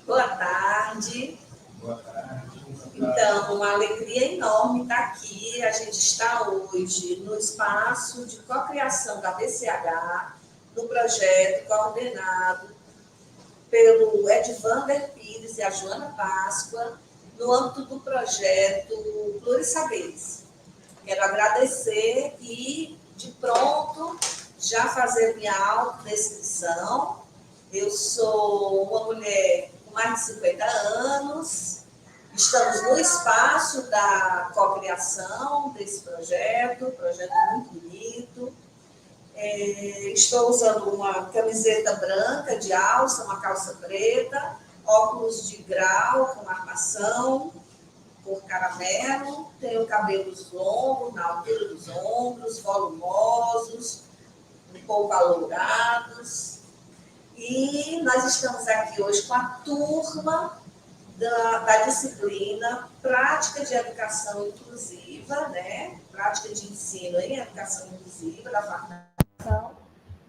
Boa tarde. Boa tarde. Então, uma alegria enorme estar aqui. A gente está hoje no espaço de cocriação da BCH, no projeto coordenado pelo Edvander Pires e a Joana Páscoa, no âmbito do projeto Plurisaberes. Quero agradecer e, de pronto, já fazer minha autodescrição. Eu sou uma mulher com mais de 50 anos, estamos no espaço da cocriação desse projeto muito bonito. Estou usando uma camiseta branca de alça, uma calça preta, óculos de grau com armação, cor caramelo, tenho cabelos longos, na altura dos ombros, volumosos, um pouco alourados. E nós estamos aqui hoje com a turma da disciplina Prática de Educação Inclusiva, né? Prática de Ensino em Educação Inclusiva, da Faculdade,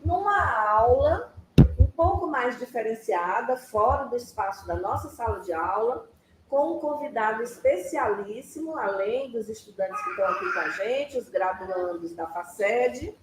numa aula um pouco mais diferenciada, fora do espaço da nossa sala de aula, com um convidado especialíssimo, além dos estudantes que estão aqui com a gente, os graduandos da FACED,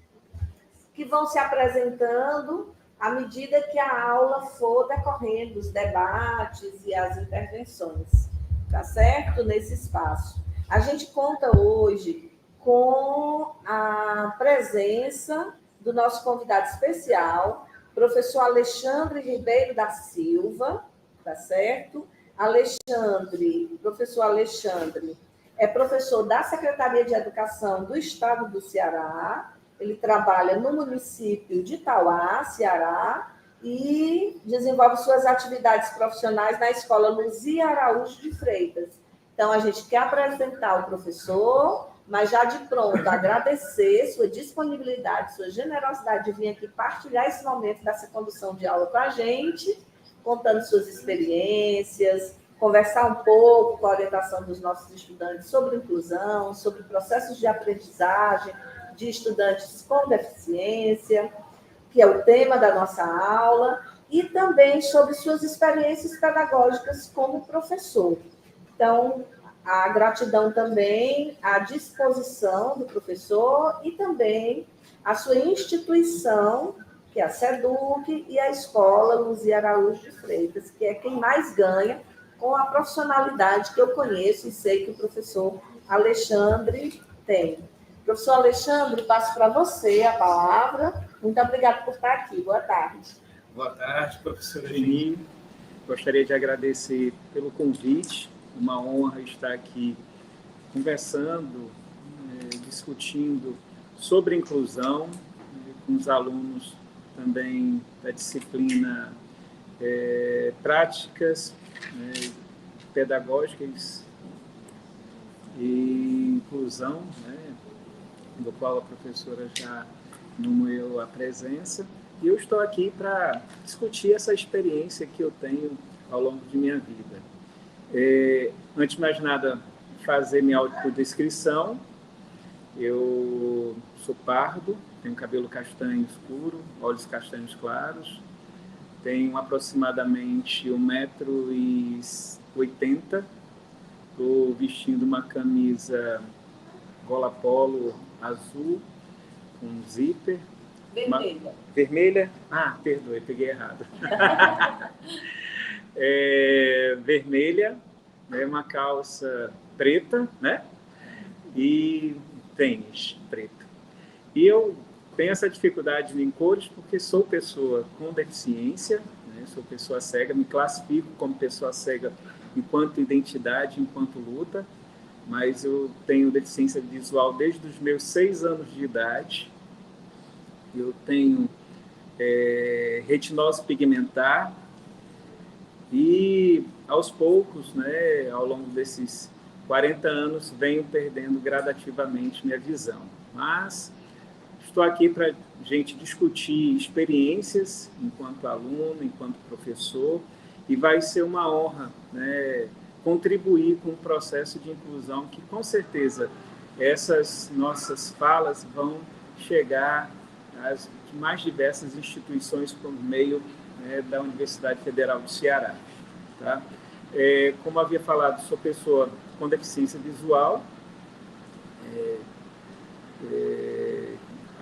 que vão se apresentando à medida que a aula for decorrendo, os debates e as intervenções, tá certo? Nesse espaço. A gente conta hoje com a presença do nosso convidado especial, professor Alexandre Ribeiro da Silva, tá certo? Professor Alexandre é professor da Secretaria de Educação do Estado do Ceará. Ele trabalha no município de Itauá, Ceará, e desenvolve suas atividades profissionais na Escola Luzia Araújo de Freitas. Então, a gente quer apresentar o professor, mas já de pronto agradecer sua disponibilidade, sua generosidade de vir aqui partilhar esse momento dessa condução de aula com a gente, contando suas experiências, conversar um pouco com a orientação dos nossos estudantes sobre inclusão, sobre processos de aprendizagem de estudantes com deficiência, que é o tema da nossa aula, e também sobre suas experiências pedagógicas como professor. Então, a gratidão também à disposição do professor e também à sua instituição, que é a SEDUC, e a Escola Luzia Araújo de Freitas, que é quem mais ganha com a profissionalidade que eu conheço e sei que o professor Alexandre tem. Professor Alexandre, passo para você a palavra Muito obrigada por estar aqui. Boa tarde. Boa tarde, professora Geni. Gostaria de agradecer pelo convite. Uma honra estar aqui conversando, discutindo sobre inclusão, com os alunos também da disciplina práticas pedagógicas e inclusão, do qual a professora já nomeou a presença. E eu estou aqui para discutir essa experiência que eu tenho ao longo de minha vida. Antes de mais nada, fazer minha autodescrição. Eu sou pardo, tenho cabelo castanho escuro, olhos castanhos claros, tenho aproximadamente 1,80 m, estou vestindo uma camisa gola polo azul, com zíper. Vermelha. Vermelha? Ah, perdoe, peguei errado. Vermelha, uma calça preta, né? E tênis preto. E eu tenho essa dificuldade em cores porque sou pessoa com deficiência, sou pessoa cega, me classifico como pessoa cega enquanto identidade, enquanto luta, mas eu tenho deficiência visual desde os meus 6 anos de idade. Eu tenho retinose pigmentar e, aos poucos, ao longo desses 40 anos, venho perdendo gradativamente minha visão. Mas estou aqui para a gente discutir experiências enquanto aluno, enquanto professor, e vai ser uma honra contribuir com o processo de inclusão que, com certeza, essas nossas falas vão chegar às mais diversas instituições por meio da Universidade Federal do Ceará. Tá? Como havia falado, sou pessoa com deficiência visual,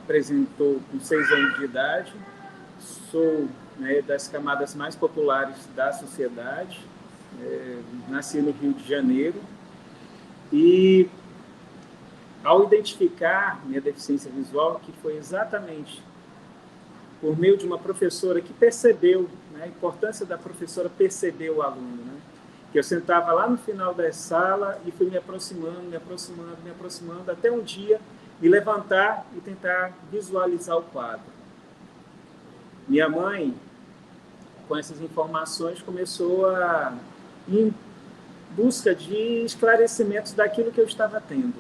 apresentou com 6 anos de idade, sou das camadas mais populares da sociedade, nasci no Rio de Janeiro e, ao identificar minha deficiência visual, que foi exatamente por meio de uma professora que percebeu, a importância da professora perceber o aluno, que eu sentava lá no final da sala e fui me aproximando, até um dia me levantar e tentar visualizar o quadro. Minha mãe, com essas informações, começou em busca de esclarecimentos daquilo que eu estava tendo.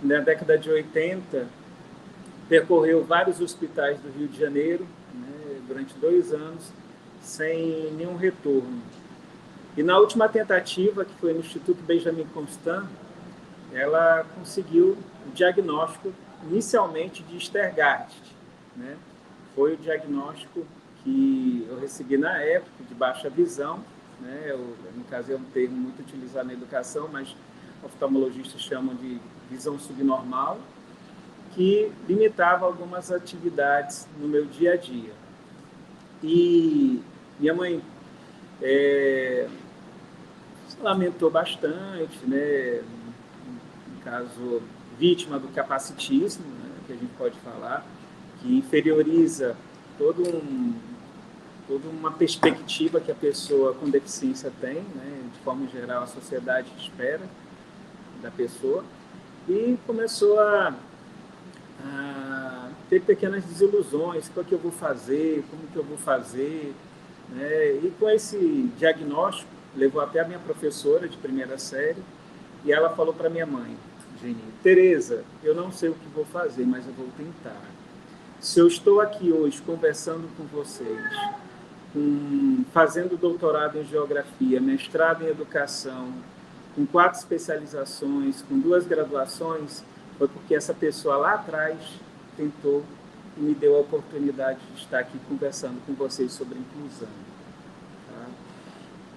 Na década de 80, percorreu vários hospitais do Rio de Janeiro, durante 2 anos, sem nenhum retorno. E na última tentativa, que foi no Instituto Benjamin Constant, ela conseguiu o diagnóstico, inicialmente, de Stargardt. Foi o diagnóstico que eu recebi na época, de baixa visão. No caso, é um termo muito utilizado na educação, mas oftalmologistas chamam de visão subnormal, que limitava algumas atividades no meu dia a dia. E minha mãe lamentou bastante, no caso, vítima do capacitismo, que a gente pode falar, que inferioriza toda uma perspectiva que a pessoa com deficiência tem, de forma geral, a sociedade espera da pessoa, e começou a ter pequenas desilusões: o que eu vou fazer, como que eu vou fazer, e com esse diagnóstico, levou até a minha professora de primeira série, e ela falou para minha mãe: Geni, Tereza, eu não sei o que vou fazer, mas eu vou tentar. Se eu estou aqui hoje conversando com vocês, fazendo doutorado em geografia, mestrado em educação, com 4 especializações, com 2 graduações, foi porque essa pessoa lá atrás tentou e me deu a oportunidade de estar aqui conversando com vocês sobre inclusão. Tá?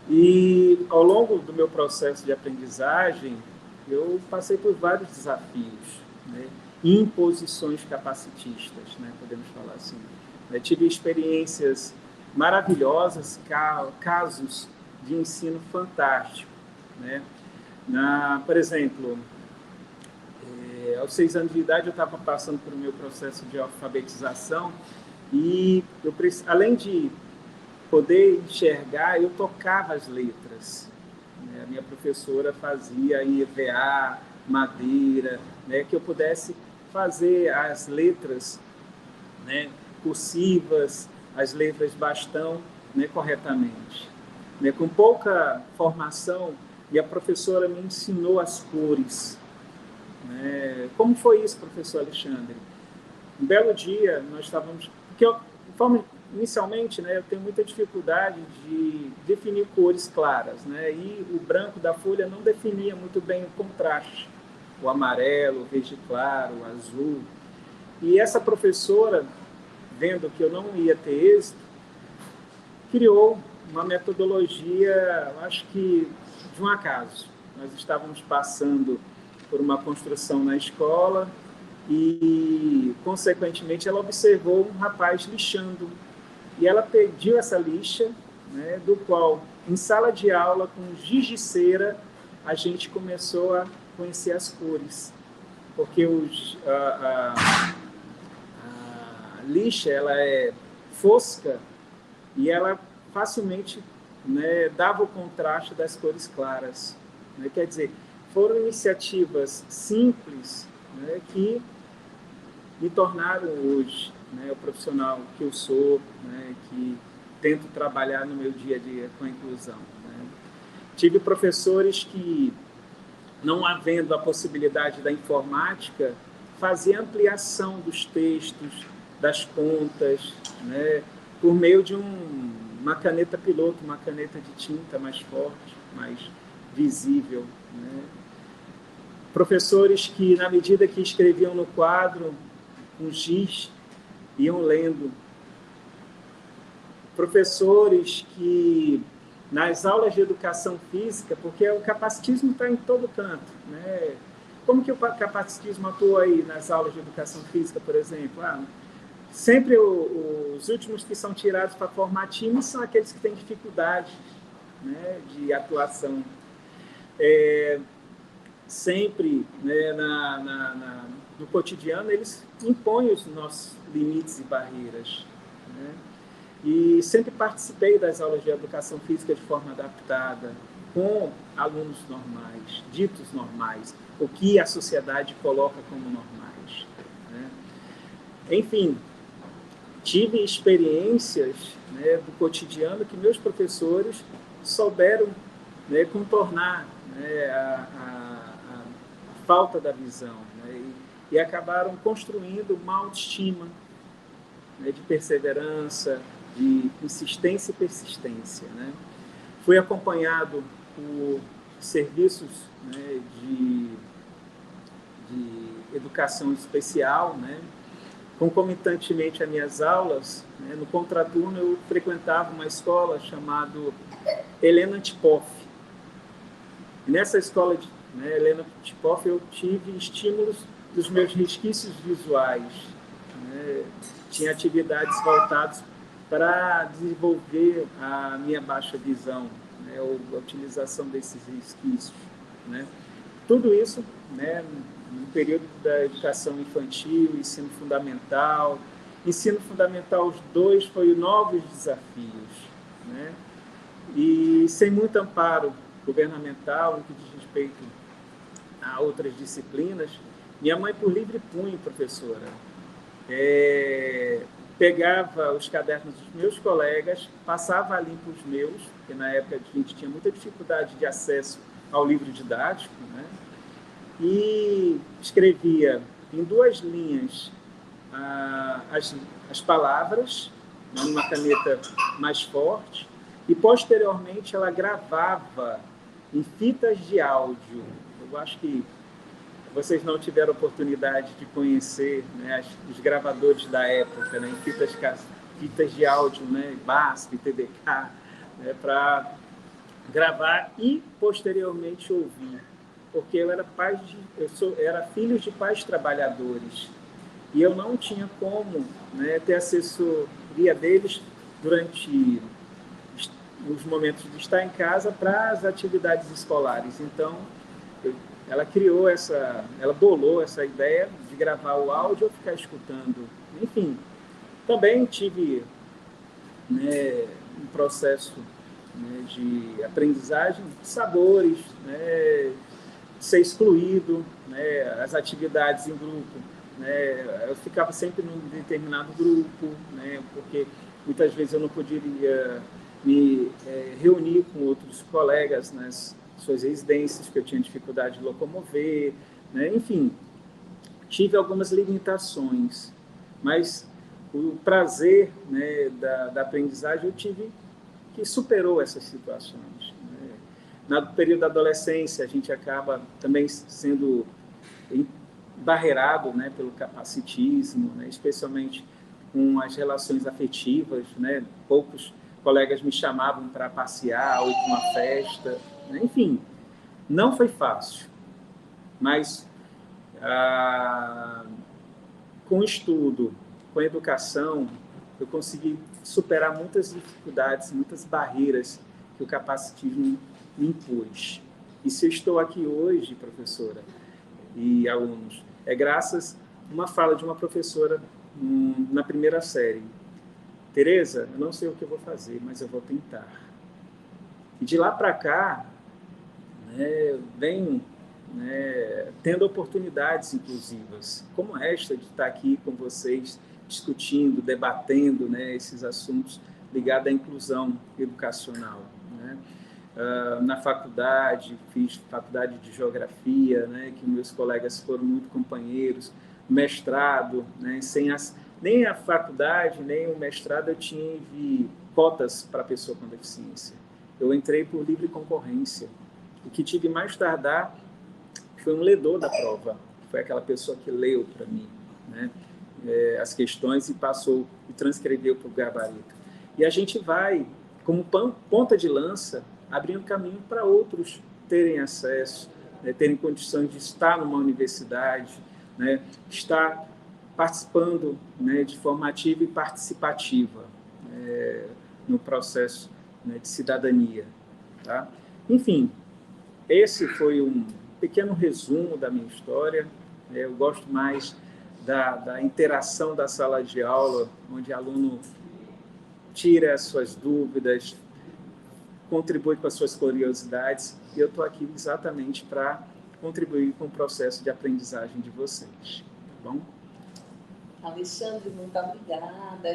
E, ao longo do meu processo de aprendizagem, eu passei por vários desafios, imposições capacitistas, podemos falar assim. Tive experiências maravilhosas, casos de ensino fantástico. Por exemplo, Aos 6 anos de idade, eu estava passando por o meu processo de alfabetização e, além de poder enxergar, eu tocava as letras. A minha professora fazia em EVA, madeira, que eu pudesse fazer as letras, cursivas, as letras bastão, corretamente. Com pouca formação, e a professora me ensinou as cores. Como foi isso, professor Alexandre? Um belo dia, nós estávamos... Inicialmente, eu tenho muita dificuldade de definir cores claras, e o branco da folha não definia muito bem o contraste, o amarelo, o verde claro, o azul. E essa professora, vendo que eu não ia ter êxito, criou uma metodologia, acho que de um acaso. Nós estávamos passando por uma construção na escola e, consequentemente, ela observou um rapaz lixando. E ela pediu essa lixa, do qual, em sala de aula, com giz de cera, a gente começou a conhecer as cores. Porque a lixa ela é fosca e ela facilmente dava o contraste das cores claras. Quer dizer, foram iniciativas simples que me tornaram hoje o profissional que eu sou, que tento trabalhar no meu dia a dia com a inclusão. Tive professores que, não havendo a possibilidade da informática, faziam ampliação dos textos, das contas, por meio de uma caneta piloto, uma caneta de tinta mais forte, mais visível. Professores que, na medida que escreviam no quadro, com giz, iam lendo. Professores que, nas aulas de educação física, porque o capacitismo está em todo canto, Como que o capacitismo atua aí nas aulas de educação física, por exemplo? Sempre os últimos que são tirados para formar times são aqueles que têm dificuldade de atuação. Sempre, no cotidiano, eles impõem os nossos limites e barreiras. E sempre participei das aulas de educação física de forma adaptada, com alunos normais, ditos normais, o que a sociedade coloca como normais. Enfim, tive experiências do cotidiano que meus professores souberam contornar a falta da visão, e acabaram construindo uma autoestima de perseverança, de insistência e persistência. Fui acompanhado por serviços de educação especial, concomitantemente às minhas aulas, no contraturno eu frequentava uma escola chamada Helena Tipoff. Nessa escola de Helena Tipoff eu tive estímulos dos meus resquícios visuais. Tinha atividades voltadas para desenvolver a minha baixa visão, a utilização desses resquícios. Tudo isso no período da educação infantil, ensino fundamental. Ensino fundamental 2 foi novos desafios. E sem muito amparo governamental, no que diz respeito a outras disciplinas, minha mãe, por livre punho, professora, pegava os cadernos dos meus colegas, passava a limpo os meus, porque na época a gente tinha muita dificuldade de acesso ao livro didático, e escrevia em 2 linhas as palavras, numa caneta mais forte, e posteriormente ela gravava em fitas de áudio. Eu acho que vocês não tiveram oportunidade de conhecer os gravadores da época, em fitas de áudio, BASF, TDK, para gravar e posteriormente ouvir, porque eu era filho de pais trabalhadores e eu não tinha como ter assessoria deles durante os momentos de estar em casa para as atividades escolares. Então, eu ela bolou essa ideia de gravar o áudio ou ficar escutando. Enfim, também tive, né, um processo, né, de aprendizagem de sabores, né, ser excluído, né, as atividades em grupo, né, eu ficava sempre num determinado grupo, né, porque muitas vezes eu não poderia me reunir com outros colegas nas suas residências, que eu tinha dificuldade de locomover, né, enfim, tive algumas limitações, mas o prazer, né, da aprendizagem eu tive que superou essas situações. No período da adolescência, a gente acaba também sendo barreirado, né, pelo capacitismo, né, especialmente com as relações afetivas, né? Poucos colegas me chamavam para passear ou ir para uma festa, né? Enfim, não foi fácil, mas com estudo, com educação, eu consegui superar muitas dificuldades, muitas barreiras que o capacitismo me impôs. E se eu estou aqui hoje, professora e alunos, é graças a uma fala de uma professora na primeira série. Tereza, eu não sei o que eu vou fazer, mas eu vou tentar. E de lá para cá, né, venho, né, tendo oportunidades inclusivas, como esta de estar aqui com vocês, discutindo, debatendo, né, esses assuntos ligados à inclusão educacional, né? Na faculdade, fiz faculdade de geografia, né, que meus colegas foram muito companheiros, mestrado, né, nem a faculdade, nem o mestrado eu tive cotas para pessoa com deficiência. Eu entrei por livre concorrência. O que tive mais tardar foi um ledor da prova, foi aquela pessoa que leu para mim, né, as questões e transcreveu para o gabarito. E a gente vai, como ponta de lança, abrindo caminho para outros terem acesso, né, terem condições de estar numa universidade, né, estar participando, né, de forma ativa e participativa, no processo, né, de cidadania. Tá? Enfim, esse foi um pequeno resumo da minha história. Eu gosto mais da interação da sala de aula, onde o aluno tira as suas dúvidas, contribui com as suas curiosidades, e eu estou aqui exatamente para contribuir com o processo de aprendizagem de vocês. Tá bom? Alexandre, muito obrigada.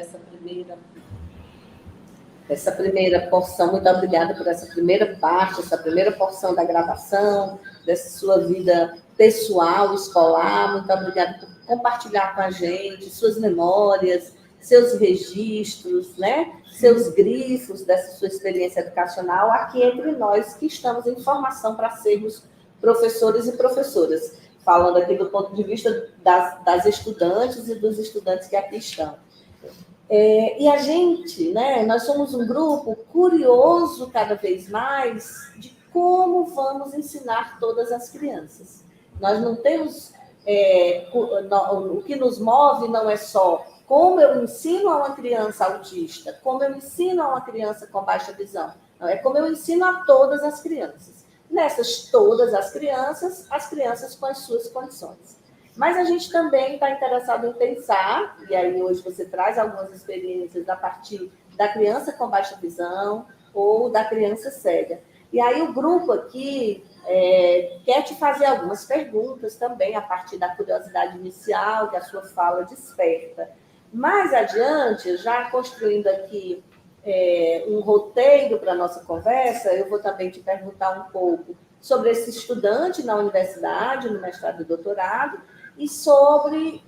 Essa primeira porção, muito obrigada por essa primeira parte, essa primeira porção da gravação, dessa sua vida pessoal, escolar. Muito obrigada por compartilhar com a gente suas memórias, seus registros, né? Seus grifos dessa sua experiência educacional aqui entre nós que estamos em formação para sermos professores e professoras, falando aqui do ponto de vista das estudantes e dos estudantes que aqui estão. E a gente, né, nós somos um grupo curioso cada vez mais de como vamos ensinar todas as crianças. Nós não temos... o que nos move não é só como eu ensino a uma criança autista, como eu ensino a uma criança com baixa visão. Não, é como eu ensino a todas as crianças. Nessas todas as crianças com as suas condições. Mas a gente também está interessado em pensar, e aí hoje você traz algumas experiências a partir da criança com baixa visão ou da criança cega. E aí o grupo aqui quer te fazer algumas perguntas também a partir da curiosidade inicial que a sua fala desperta. Mais adiante, já construindo aqui um roteiro para a nossa conversa, eu vou também te perguntar um pouco sobre esse estudante na universidade, no mestrado e doutorado, e sobre,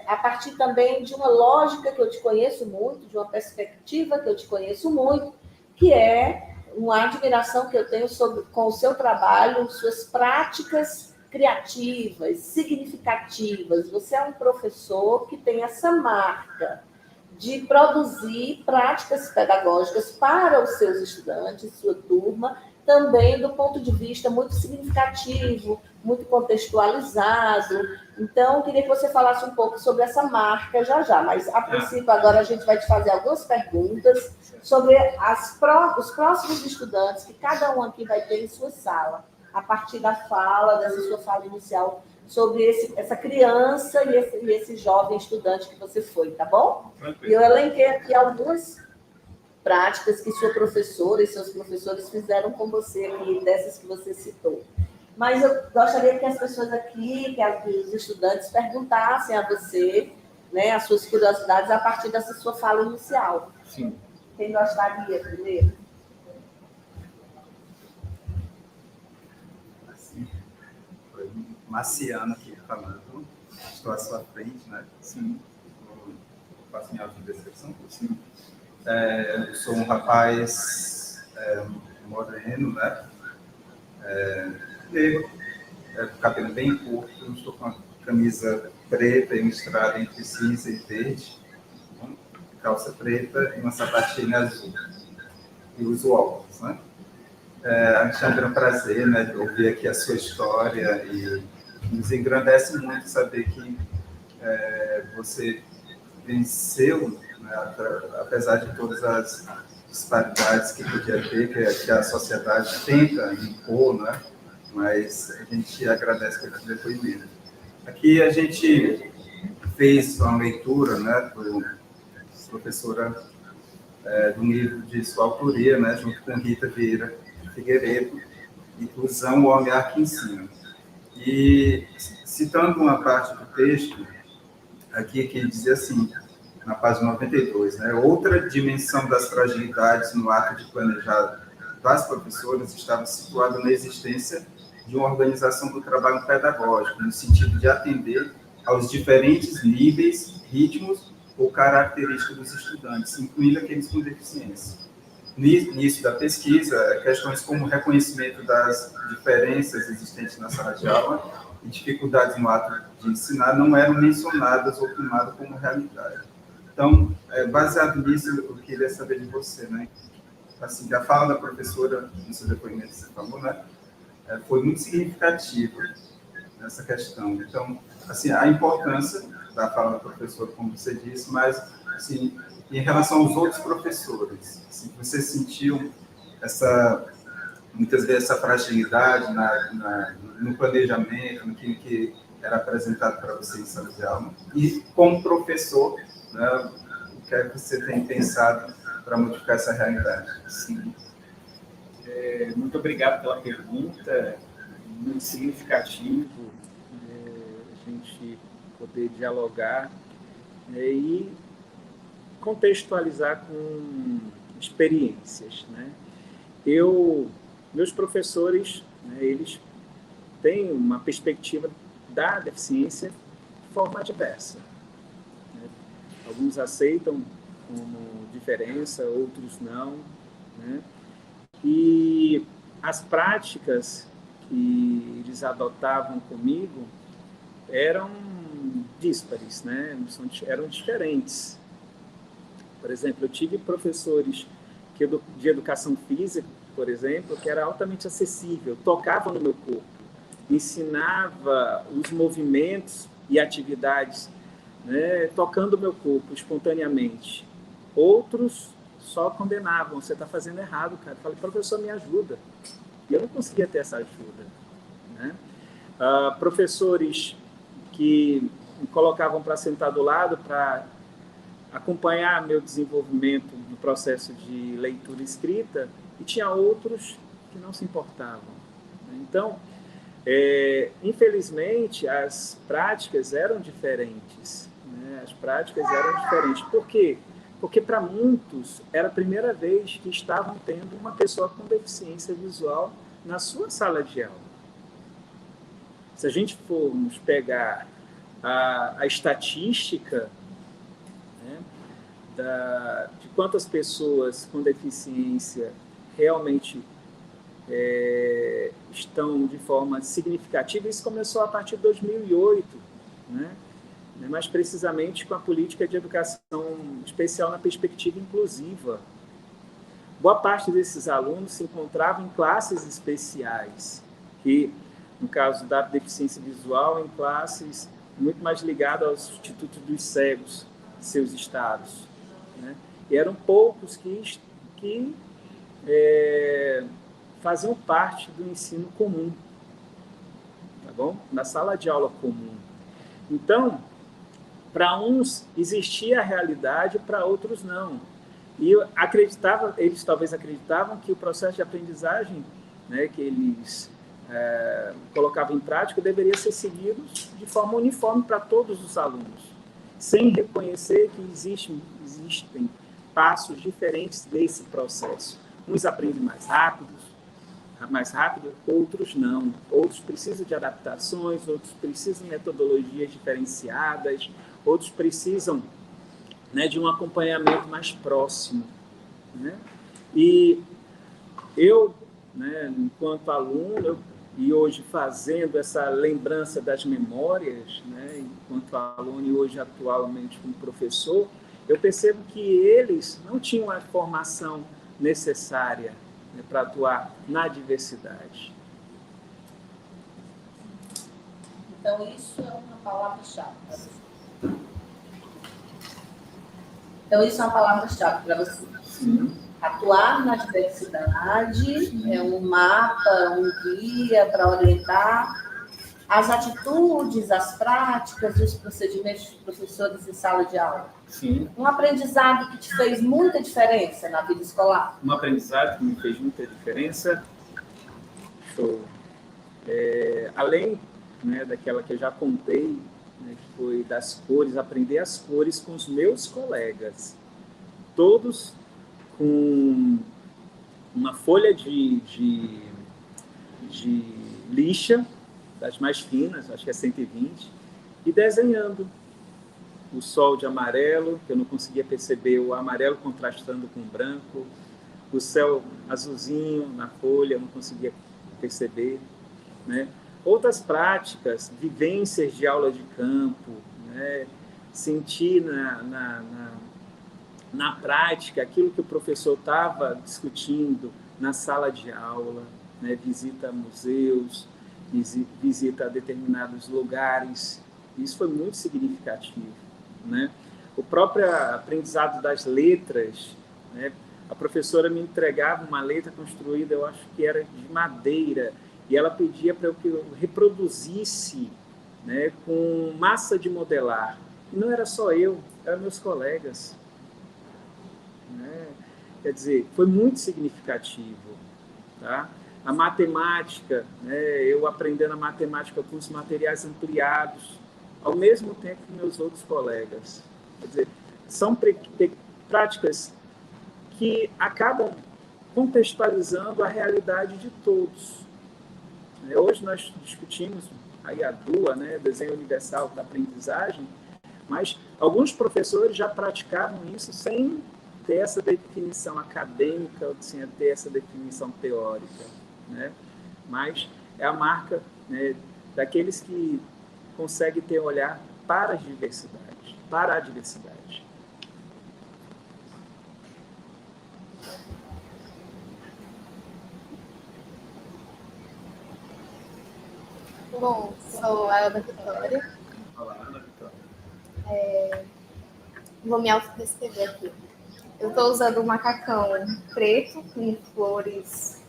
a partir também de uma lógica que eu te conheço muito, de uma perspectiva que eu te conheço muito, que é uma admiração que eu tenho com o seu trabalho, suas práticas criativas, significativas. Você é um professor que tem essa marca de produzir práticas pedagógicas para os seus estudantes, sua turma, também do ponto de vista muito significativo, muito contextualizado. Então, eu queria que você falasse um pouco sobre essa marca já, mas, a princípio, agora a gente vai te fazer algumas perguntas sobre os próximos estudantes que cada um aqui vai ter em sua sala. a partir da fala, dessa sua fala inicial, sobre essa criança e esse jovem estudante que você foi, tá bom? E eu elenquei aqui algumas práticas que sua professora e seus professores fizeram com você aqui, dessas que você citou. Mas eu gostaria que as pessoas aqui, que os estudantes perguntassem a você, né, as suas curiosidades a partir dessa sua fala inicial. Sim. Quem gostaria primeiro? Assim, foi Marciano aqui falando. Estou à sua frente, né? Sim. Faço minha autodescrição? Sim. Eu sou um rapaz moreno, né? Negro, cabelo bem curto, estou com uma camisa preta e misturada entre cinza e verde, calça preta e uma sapatilha azul. E uso óculos, né? Alexandre, é um prazer, né, de ouvir aqui a sua história e nos engrandece muito saber que você venceu, né, apesar de todas as disparidades que podia ter, que a sociedade tenta impor, né? Mas a gente agradece pelo depoimento. Aqui a gente fez uma leitura, né, professora do livro de sua autoria, né, junto com Rita Vieira de Figueiredo, Inclusão, o Olhar que Ensina. E citando uma parte do texto, aqui que dizia assim, na página 92, né, outra dimensão das fragilidades no ato de planejar das professoras estava situada na existência de uma organização do trabalho pedagógico, no sentido de atender aos diferentes níveis, ritmos ou características dos estudantes, incluindo aqueles com deficiência. No início da pesquisa, questões como o reconhecimento das diferenças existentes na sala de aula e dificuldades no ato de ensinar não eram mencionadas ou tomadas como realidade. Então, baseado nisso, eu queria saber de você, né? Assim, a fala da professora, no seu depoimento que você falou, né? Foi muito significativa nessa questão. Então, assim, a importância da fala da professora, como você disse, mas, assim, em relação aos outros professores, assim, você sentiu muitas vezes essa fragilidade no planejamento, no que era apresentado para você em sala de aula, e como professor, né, o que é que você tem pensado para modificar essa realidade? Sim. Muito obrigado pela pergunta, muito significativo a gente poder dialogar e contextualizar com experiências, né? Meus professores, né, eles têm uma perspectiva da deficiência de forma diversa, né? Alguns aceitam como diferença, outros não, né? E as práticas que eles adotavam comigo eram díspares, né? Eram diferentes. Por exemplo, eu tive professores de educação física, por exemplo, que era altamente acessível, tocava no meu corpo, ensinava os movimentos e atividades, né, tocando o meu corpo espontaneamente. Outros só condenavam, você está fazendo errado, cara. Eu falei, professor, me ajuda. E eu não conseguia ter essa ajuda, né? Professores que me colocavam para sentar do lado para acompanhar meu desenvolvimento no processo de leitura e escrita, e tinha outros que não se importavam. Então, infelizmente, as práticas eram diferentes, né? As práticas eram diferentes. Por quê? Porque para muitos era a primeira vez que estavam tendo uma pessoa com deficiência visual na sua sala de aula. Se a gente formos pegar a estatística, né, de quantas pessoas com deficiência realmente estão de forma significativa, isso começou a partir de 2008, né? Mais precisamente com a política de educação especial na perspectiva inclusiva. Boa parte desses alunos se encontravam em classes especiais, que, no caso da deficiência visual, em classes muito mais ligadas ao Instituto dos Cegos de seus estados, né? E eram poucos que faziam parte do ensino comum, tá bom? Na sala de aula comum. Então, para uns existia a realidade, para outros não. E eles talvez acreditavam que o processo de aprendizagem, né, que eles colocavam em prática deveria ser seguido de forma uniforme para todos os alunos, sem reconhecer que existem passos diferentes desse processo. Uns aprendem mais rápido, outros não. Outros precisam de adaptações, outros precisam de metodologias diferenciadas, outros precisam, né, de um acompanhamento mais próximo, né? E eu, né, enquanto aluno, e hoje fazendo essa lembrança das memórias, né, enquanto aluno e hoje atualmente como professor, eu percebo que eles não tinham a formação necessária, né, para atuar na diversidade. Então, isso é uma palavra-chave para você. Então, isso é uma palavra-chave para você. Sim. Atuar na diversidade é um mapa, um guia para orientar as atitudes, as práticas e os procedimentos dos professores em sala de aula. Sim. Um aprendizado que te fez muita diferença na vida escolar. Um aprendizado que me fez muita diferença. Show. Além, né, daquela que eu já contei, né, que foi das cores, aprender as cores com os meus colegas. Todos com uma folha de lixa, das mais finas, acho que é 120, e desenhando o sol de amarelo, que eu não conseguia perceber o amarelo contrastando com o branco, o céu azulzinho na folha, eu não conseguia perceber, né? Outras práticas, vivências de aula de campo, né? Sentir na prática aquilo que o professor estava discutindo na sala de aula, né? Visita a museus, visita a determinados lugares. Isso foi muito significativo, né? O próprio aprendizado das letras, né? A professora me entregava uma letra construída, eu acho que era de madeira, e ela pedia para que eu reproduzisse, né, com massa de modelar. E não era só eu, eram meus colegas. Né? Quer dizer, foi muito significativo. Tá? A matemática, né, eu aprendendo a matemática com os materiais ampliados, ao mesmo tempo que meus outros colegas. Quer dizer, são práticas que acabam contextualizando a realidade de todos. Hoje nós discutimos aí a DUA, né, Desenho Universal da Aprendizagem, mas alguns professores já praticavam isso sem ter essa definição acadêmica, ou sem ter essa definição teórica, né? Mas é a marca, né, daqueles que conseguem ter olhar para a diversidade, Bom, sou a Ana Vitória. Olá, Ana Vitória. Vou me autodescrever aqui. Eu estou usando um macacão preto com flores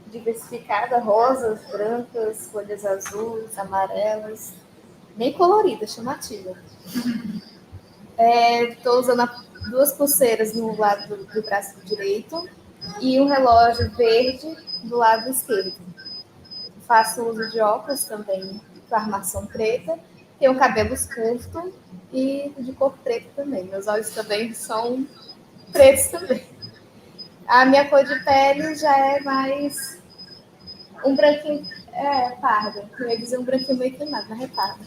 diversificadas, rosas, brancas, folhas azuis, amarelas, bem colorida, chamativa. Estou usando duas pulseiras no lado do braço direito e um relógio verde do lado esquerdo. Faço uso de óculos também, com armação preta. Tenho cabelos curtos e de cor preta também. Meus olhos também são pretos também. A minha cor de pele já é mais um branquinho pardo. Eu ia dizer um branquinho meio queimado, mas é pardo.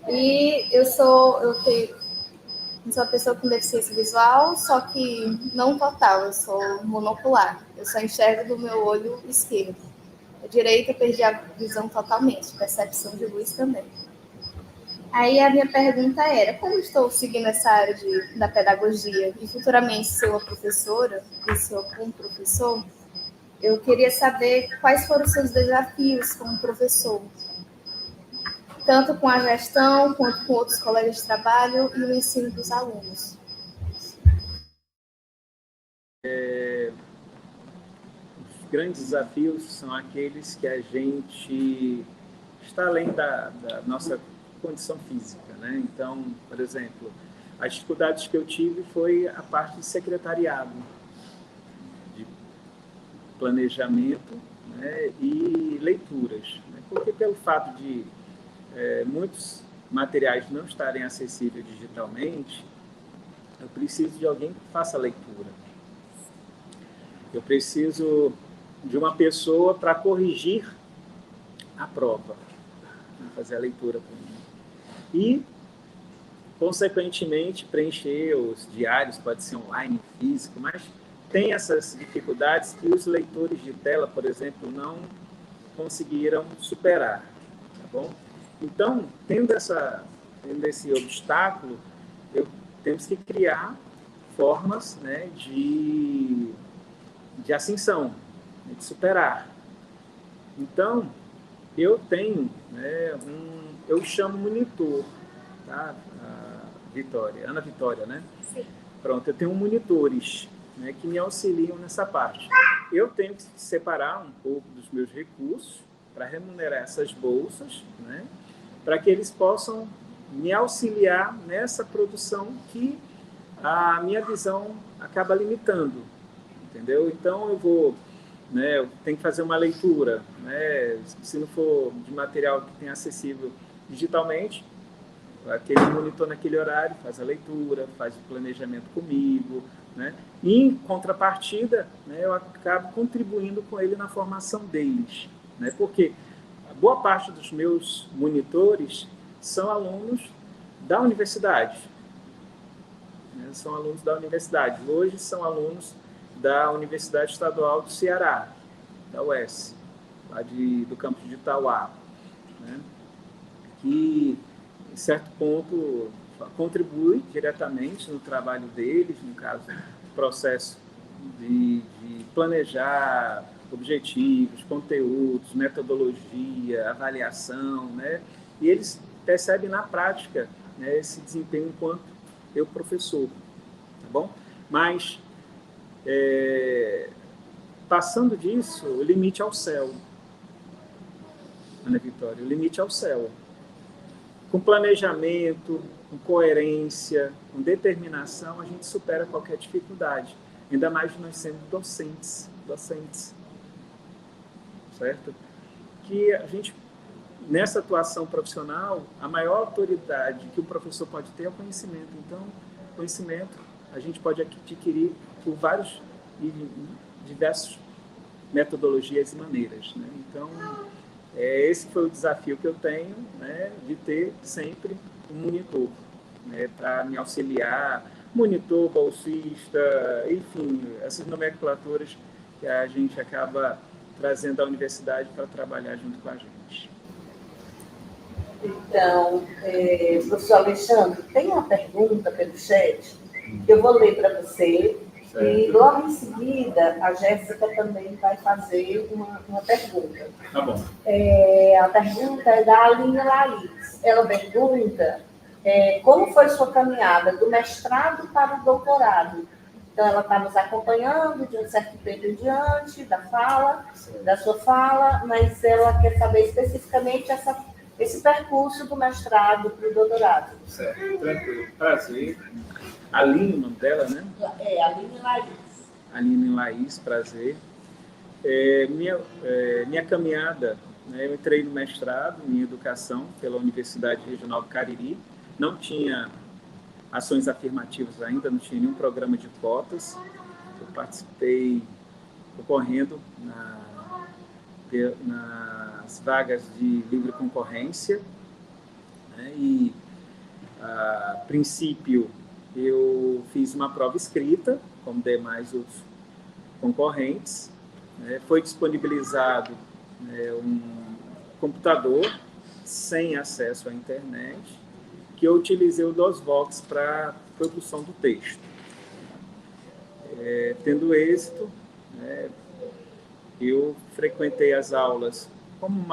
E eu sou uma pessoa com deficiência visual, só que não total, eu sou monocular. Eu só enxergo do meu olho esquerdo. A direita eu perdi a visão totalmente, percepção de luz também. Aí a minha pergunta era, como estou seguindo essa área da pedagogia e futuramente ser uma professora, e ser um professor, eu queria saber quais foram os seus desafios como professor, tanto com a gestão, quanto com outros colegas de trabalho e o ensino dos alunos. grandes desafios são aqueles que a gente está além da nossa condição física, né? Então, por exemplo, as dificuldades que eu tive foi a parte de secretariado, de planejamento, né, e leituras, né? Porque pelo fato de muitos materiais não estarem acessíveis digitalmente, eu preciso de alguém que faça a leitura. Eu preciso de uma pessoa para corrigir a prova, né, fazer a leitura para mim. E, consequentemente, preencher os diários, pode ser online, físico, mas tem essas dificuldades que os leitores de tela, por exemplo, não conseguiram superar, tá bom? Então, tendo esse obstáculo, temos que criar formas, né, de ascensão, de superar. Então, eu tenho, né, eu chamo monitor, tá? Ana Vitória, né? Sim. Pronto, eu tenho monitores, né, que me auxiliam nessa parte. Eu tenho que separar um pouco dos meus recursos para remunerar essas bolsas, né, para que eles possam me auxiliar nessa produção que a minha visão acaba limitando, entendeu? Então, eu tenho que fazer uma leitura, né? Se não for de material que tem acessível digitalmente, aquele monitor naquele horário faz a leitura, faz o planejamento comigo, né? E, em contrapartida, né, eu acabo contribuindo com ele na formação deles, né? Porque a boa parte dos meus monitores são alunos da universidade, né? São alunos da universidade. Hoje são alunos da Universidade Estadual do Ceará, da UES, lá do campus de Itauá, né? Que, em certo ponto, contribui diretamente no trabalho deles, no caso, processo de planejar objetivos, conteúdos, metodologia, avaliação, né? E eles percebem na prática, né, esse desempenho enquanto eu professor, tá bom? Mas, passando disso, o limite ao céu, Ana Vitória, o limite ao céu. Com planejamento, com coerência, com determinação, a gente supera qualquer dificuldade. Ainda mais nós sendo docentes, certo? Que a gente, nessa atuação profissional, a maior autoridade que o professor pode ter é o conhecimento. Então, conhecimento a gente pode adquirir por vários e diversas metodologias e maneiras, né? Então, esse foi o desafio que eu tenho, né, de ter sempre um monitor, né, para me auxiliar, monitor, bolsista, enfim, essas nomenclaturas que a gente acaba trazendo à universidade para trabalhar junto com a gente. Então, professor Alexandre, tem uma pergunta pelo chat que eu vou ler para você. Certo. E logo em seguida, a Jéssica também vai fazer uma pergunta. Tá bom. A pergunta é da Aline Laís. Ela pergunta como foi sua caminhada do mestrado para o doutorado. Então, ela está nos acompanhando de um certo tempo em diante da sua fala, mas ela quer saber especificamente esse percurso do mestrado para o doutorado. Certo, tranquilo. Prazer. Aline, o nome dela, né? Aline Laís. Aline Laís, prazer. Minha caminhada, né, eu entrei no mestrado em educação pela Universidade Regional do Cariri. Não tinha ações afirmativas ainda, não tinha nenhum programa de cotas. Eu participei concorrendo nas vagas de livre concorrência, né, e, a princípio, eu fiz uma prova escrita, como demais outros concorrentes, né? Foi disponibilizado, né, um computador sem acesso à internet, que eu utilizei o DOSVox para produção do texto. Tendo êxito, né, eu frequentei as aulas como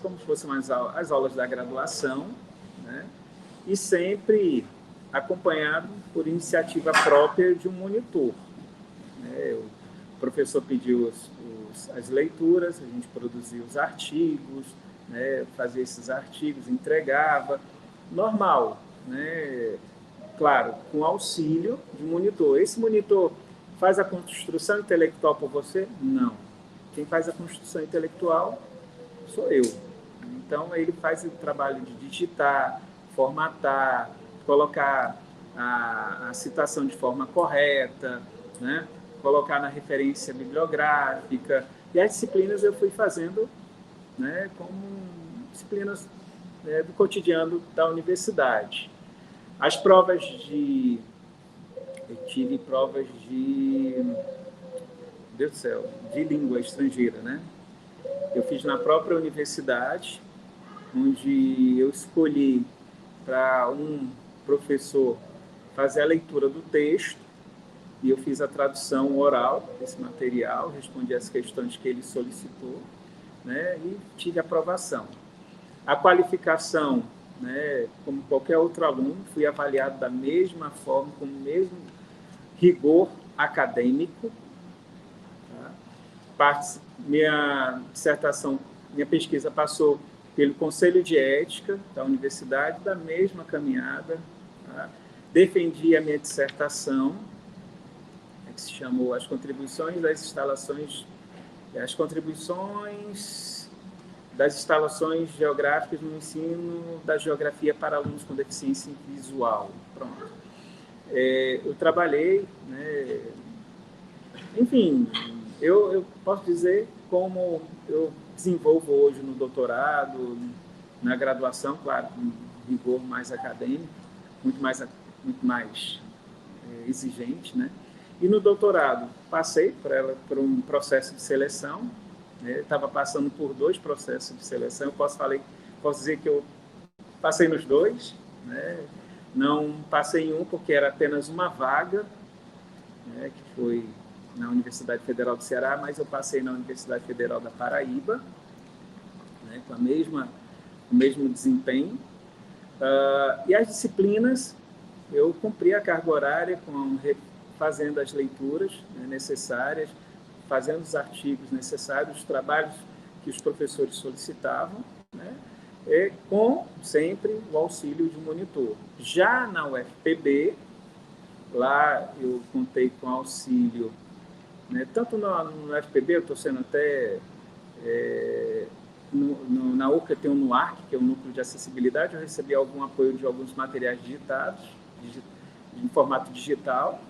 como se fossem as aulas da graduação, né, e sempre acompanhado por iniciativa própria de um monitor, né? Eu o professor pediu as leituras, a gente produzia os artigos, né, fazia esses artigos, entregava, normal, né? Claro, com auxílio de monitor. Esse monitor faz a construção intelectual por você? Não. Quem faz a construção intelectual sou eu. Então, ele faz o trabalho de digitar, formatar, colocar a citação de forma correta, né? Colocar na referência bibliográfica. E as disciplinas eu fui fazendo, né, como disciplinas, né, do cotidiano da universidade. As provas de... Eu tive provas de... Deus do céu, de língua estrangeira, né? Eu fiz na própria universidade, onde eu escolhi para um professor fazer a leitura do texto, e eu fiz a tradução oral desse material, respondi as questões que ele solicitou, né? E tive aprovação. A qualificação, né, como qualquer outro aluno, fui avaliado da mesma forma, com o mesmo rigor acadêmico. Tá? Minha dissertação, minha pesquisa passou pelo Conselho de Ética da universidade, da mesma caminhada. Tá? Defendi a minha dissertação, que se chamou As Contribuições das Instalações, das instalações geográficas no ensino da geografia para alunos com deficiência visual. Pronto. Eu trabalhei, né, enfim, eu posso dizer como eu desenvolvo hoje no doutorado, na graduação, claro, com rigor mais acadêmico, muito mais exigente, né? E no doutorado, passei por um processo de seleção, estava passando por 2 processos de seleção. Eu posso dizer que eu passei nos 2, né? Não passei em um porque era apenas uma vaga, né, que foi na Universidade Federal do Ceará, mas eu passei na Universidade Federal da Paraíba, né, com o mesmo desempenho. E as disciplinas, eu cumpri a carga horária fazendo as leituras, né, necessárias, fazendo os artigos necessários, os trabalhos que os professores solicitavam, né, com sempre o auxílio de monitor. Já na UFPB, lá eu contei com auxílio, né, tanto no UFPB, eu estou sendo até... na UCA tem o NUARC, que é o Núcleo de Acessibilidade, eu recebi algum apoio de alguns materiais digitados, em formato digital,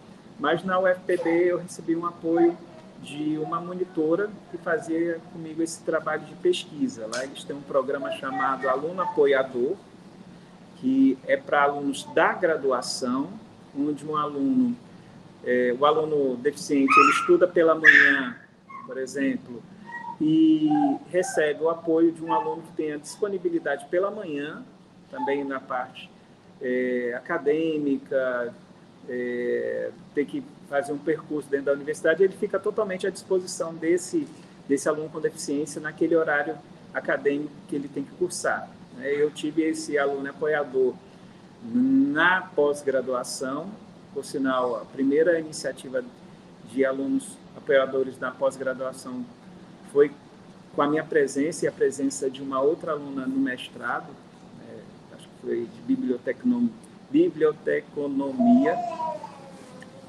mas na UFPB eu recebi um apoio de uma monitora que fazia comigo esse trabalho de pesquisa. Lá eles têm um programa chamado Aluno Apoiador, que é para alunos da graduação, onde o aluno deficiente, ele estuda pela manhã, por exemplo, e recebe o apoio de um aluno que tem a disponibilidade pela manhã, também na parte acadêmica, ter que fazer um percurso dentro da universidade, ele fica totalmente à disposição desse aluno com deficiência naquele horário acadêmico que ele tem que cursar. Eu tive esse aluno apoiador na pós-graduação, por sinal, a primeira iniciativa de alunos apoiadores na pós-graduação foi com a minha presença e a presença de uma outra aluna no mestrado, acho que foi de biblioteconomia,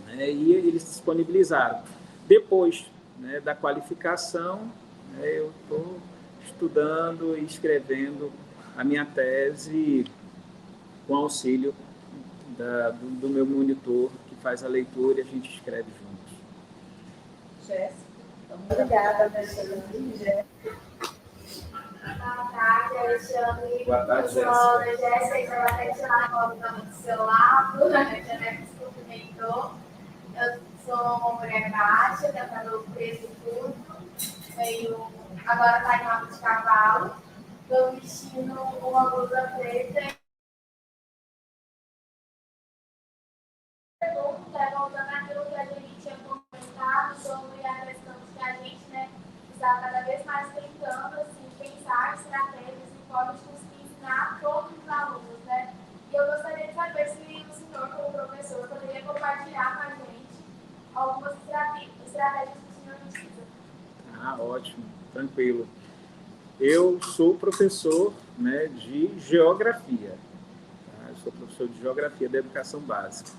né, e eles disponibilizaram. Depois, né, da qualificação, eu estou estudando e escrevendo a minha tese com auxílio do meu monitor, que faz a leitura e a gente escreve juntos. Jéssica. Obrigada, professora Lígia. Boa tarde, Alexandre. Boa tarde, Jéssica. Eu sou a Jéssica, e trabalho até tirar a foto do seu lado, a gente já me cumprimentou. Eu sou uma mulher baixa, tenho cabelo preto curto, agora está em rabo de cavalo. Estou vestindo uma blusa preta. Voltando àquilo que a gente tinha comentado sobre a questão de que a gente, né, está cada vez mais tentando assim, pensar estratégias e formas de conseguir ensinar todos os alunos, né? E eu gostaria de saber se o senhor, como professor, poderia compartilhar com a gente algumas estratégias que o senhor ótimo, tranquilo. Eu sou professor, né, de geografia. Tá? Eu sou professor de geografia da educação básica.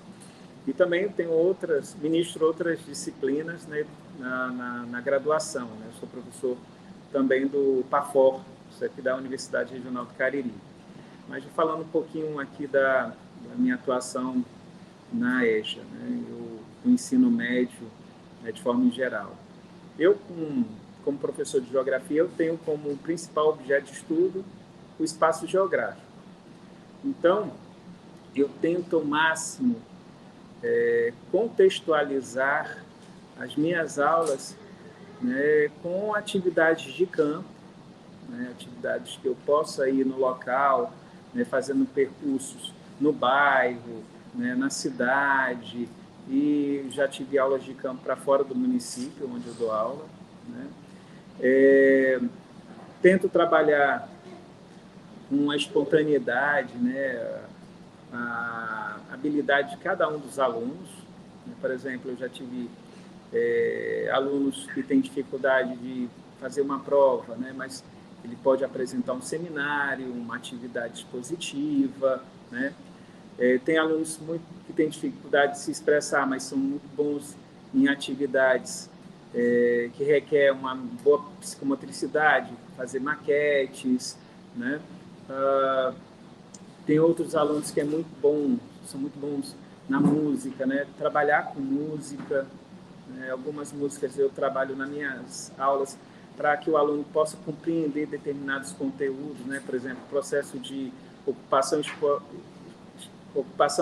E também tenho ministro outras disciplinas, né, na graduação. Né? Eu sou professor também do PAFOR, isso aqui da Universidade Regional do Cariri. Mas falando um pouquinho aqui da minha atuação na EJA, né? O ensino médio, né, de forma em geral. Eu, como professor de geografia, eu tenho como principal objeto de estudo o espaço geográfico. Então, eu tento ao máximo contextualizar as minhas aulas, né, com atividades de campo, né, atividades que eu possa ir no local, né, fazendo percursos no bairro, né, na cidade, e já tive aulas de campo para fora do município, onde eu dou aula. Né? Tento trabalhar com a espontaneidade, né, a habilidade de cada um dos alunos. Por exemplo, eu já tive alunos que têm dificuldade de fazer uma prova, né, mas ele pode apresentar um seminário, uma atividade expositiva, né? Tem alunos que têm dificuldade de se expressar, mas são muito bons em atividades que requer uma boa psicomotricidade, fazer maquetes, né? Tem outros alunos que são muito bons na música, né? Trabalhar com música, né? Algumas músicas eu trabalho nas minhas aulas para que o aluno possa compreender determinados conteúdos, né? Por exemplo, processo de ocupação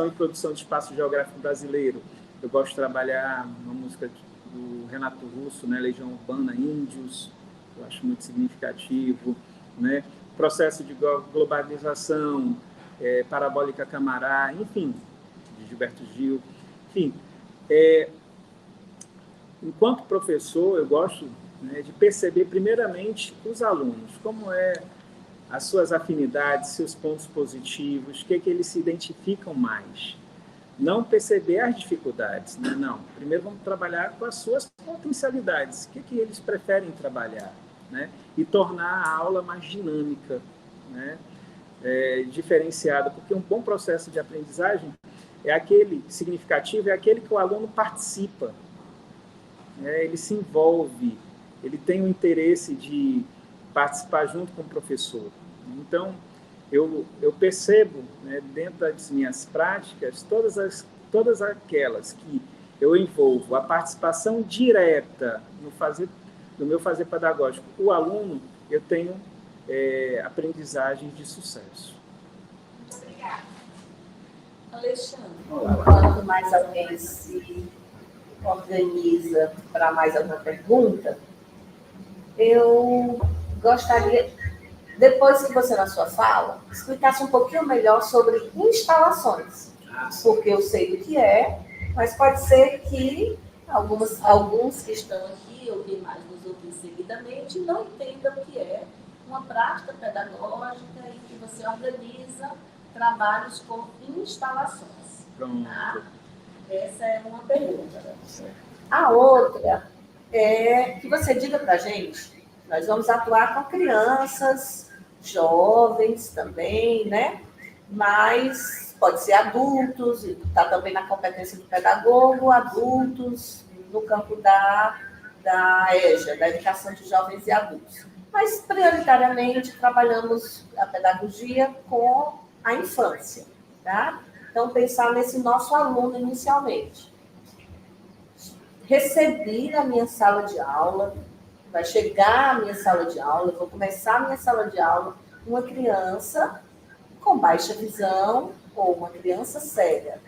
e produção de espaço geográfico brasileiro. Eu gosto de trabalhar uma música do Renato Russo, né? Legião Urbana, Índios, eu acho muito significativo, né? Processo de globalização, Parabólica Camará, enfim, de Gilberto Gil. Enfim, enquanto professor, eu gosto, né, de perceber primeiramente os alunos, como as suas afinidades, seus pontos positivos, o que eles se identificam mais. Não perceber as dificuldades, né? Não. Primeiro vamos trabalhar com as suas potencialidades, o que eles preferem trabalhar, né? E tornar a aula mais dinâmica, né? Diferenciada, porque um bom processo de aprendizagem significativo, é aquele que o aluno participa, né? Ele se envolve, ele tem o interesse de participar junto com o professor. Então, eu percebo, né, dentro das minhas práticas, todas aquelas que eu envolvo a participação direta no meu fazer pedagógico, o aluno, eu tenho aprendizagens de sucesso. Muito obrigada. Alexandre, enquanto mais alguém se organiza para mais alguma pergunta, eu gostaria, depois que você, na sua fala, explicasse um pouquinho melhor sobre instalações. Porque eu sei do que mas pode ser que alguns que estão aqui, ou quem mais nos ouve seguidamente, não entendam o que é uma prática pedagógica em que você organiza trabalhos com instalações. Tá? Essa é uma pergunta. A outra é que você diga para a gente, nós vamos atuar com crianças, jovens também, né? Mas pode ser adultos, está também na competência do pedagogo, adultos, no campo da EJA, da Educação de Jovens e Adultos. Mas, prioritariamente, trabalhamos a pedagogia com a infância, tá? Então, pensar nesse nosso aluno inicialmente. Recebi na minha sala de aula, vai chegar a minha sala de aula, eu vou começar a minha sala de aula, uma criança com baixa visão ou uma criança cega.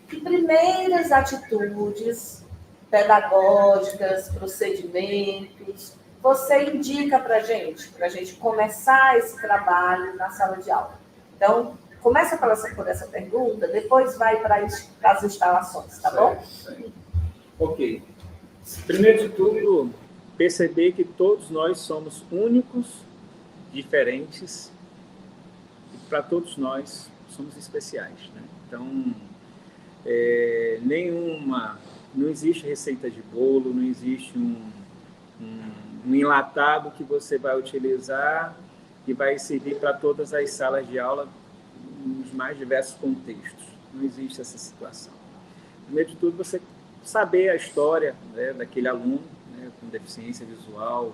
Que primeiras atitudes pedagógicas, procedimentos, você indica para a gente começar esse trabalho na sala de aula? Então, começa por essa pergunta, depois vai para as instalações, tá bom? Certo. Ok. Primeiro de tudo, perceber que todos nós somos únicos, diferentes, e para todos nós somos especiais, né? Então, não existe receita de bolo, não existe um enlatado que você vai utilizar e vai servir para todas as salas de aula nos mais diversos contextos. Não existe essa situação. Primeiro de tudo, você saber a história, né, daquele aluno, né, com deficiência visual,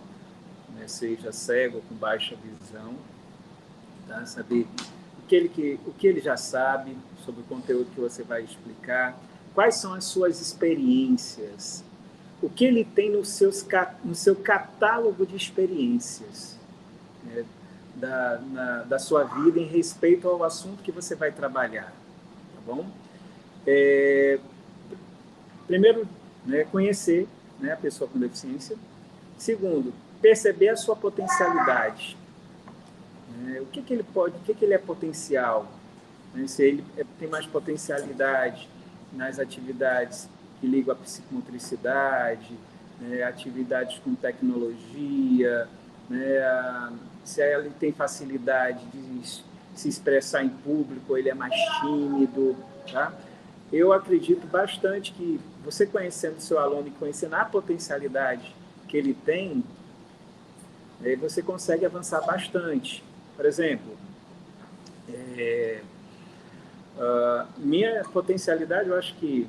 né, seja cego ou com baixa visão, tá? Saber o que ele já sabe sobre o conteúdo que você vai explicar, quais são as suas experiências, o que ele tem no seu catálogo de experiências, né, da sua vida em respeito ao assunto que você vai trabalhar, tá bom? Primeiro, né, conhecer, né, a pessoa com deficiência. Segundo, perceber a sua potencialidade. O que ele pode, o que ele é potencial, né? Se ele tem mais potencialidade nas atividades que ligam à psicomotricidade, né, atividades com tecnologia, né, se ele tem facilidade de se expressar em público, ele é mais tímido, tá? Eu acredito bastante que você conhecendo o seu aluno e conhecendo a potencialidade que ele tem, aí você consegue avançar bastante. Por exemplo, minha potencialidade, eu acho que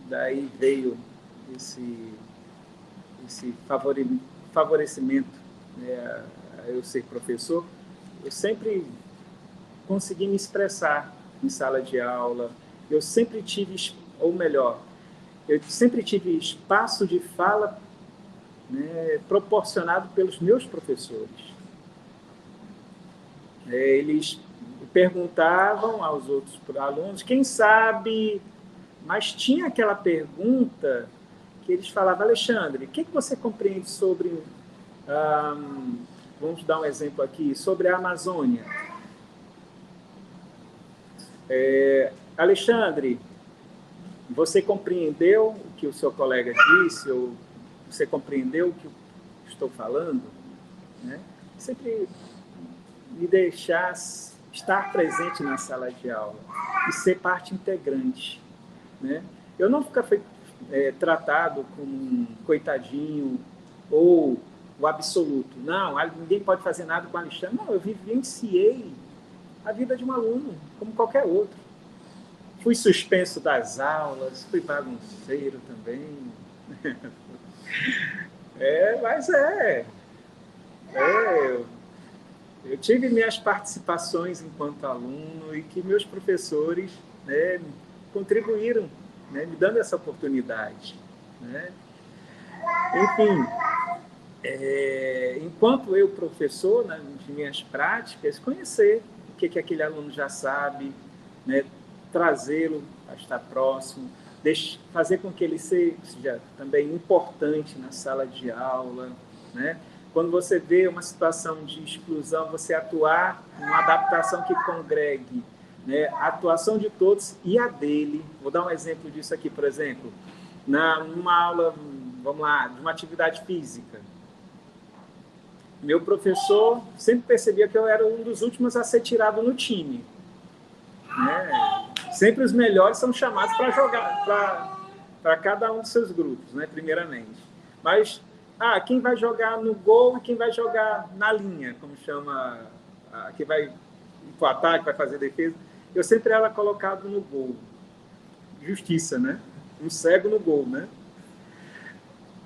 daí veio esse favorecimento, né, a eu ser professor. Eu sempre consegui me expressar em sala de aula, eu sempre tive, ou melhor, eu sempre tive espaço de fala, né, proporcionado pelos meus professores. Eles perguntavam aos outros alunos, quem sabe, mas tinha aquela pergunta que eles falavam, Alexandre, o que você compreende sobre, vamos dar um exemplo aqui, sobre a Amazônia? Alexandre, você compreendeu o que o seu colega disse, ou você compreendeu o que eu estou falando? Né? Sempre me deixar estar presente na sala de aula e ser parte integrante, né? Eu não ficar tratado como um coitadinho ou o absoluto. Não, ninguém pode fazer nada com o Alexandre. Não, eu vivenciei a vida de um aluno, como qualquer outro. Fui suspenso das aulas, fui bagunceiro também. Mas eu tive minhas participações enquanto aluno e que meus professores, né, contribuíram, né, me dando essa oportunidade, né? Enfim, enquanto eu, professor, nas minhas práticas, conhecer o que aquele aluno já sabe, né, trazê-lo a estar próximo, fazer com que ele seja também importante na sala de aula, né? Quando você vê uma situação de exclusão, você atuar numa adaptação que congregue, né, a atuação de todos e a dele. Vou dar um exemplo disso aqui, por exemplo, numa aula, vamos lá, de uma atividade física. Meu professor sempre percebia que eu era um dos últimos a ser tirado no time, né? Sempre os melhores são chamados para jogar, para cada um dos seus grupos, né, primeiramente. Mas quem vai jogar no gol e quem vai jogar na linha, como chama, quem vai ir para o ataque, vai fazer defesa. Eu sempre era colocado no gol. Justiça, né? Um cego no gol, né?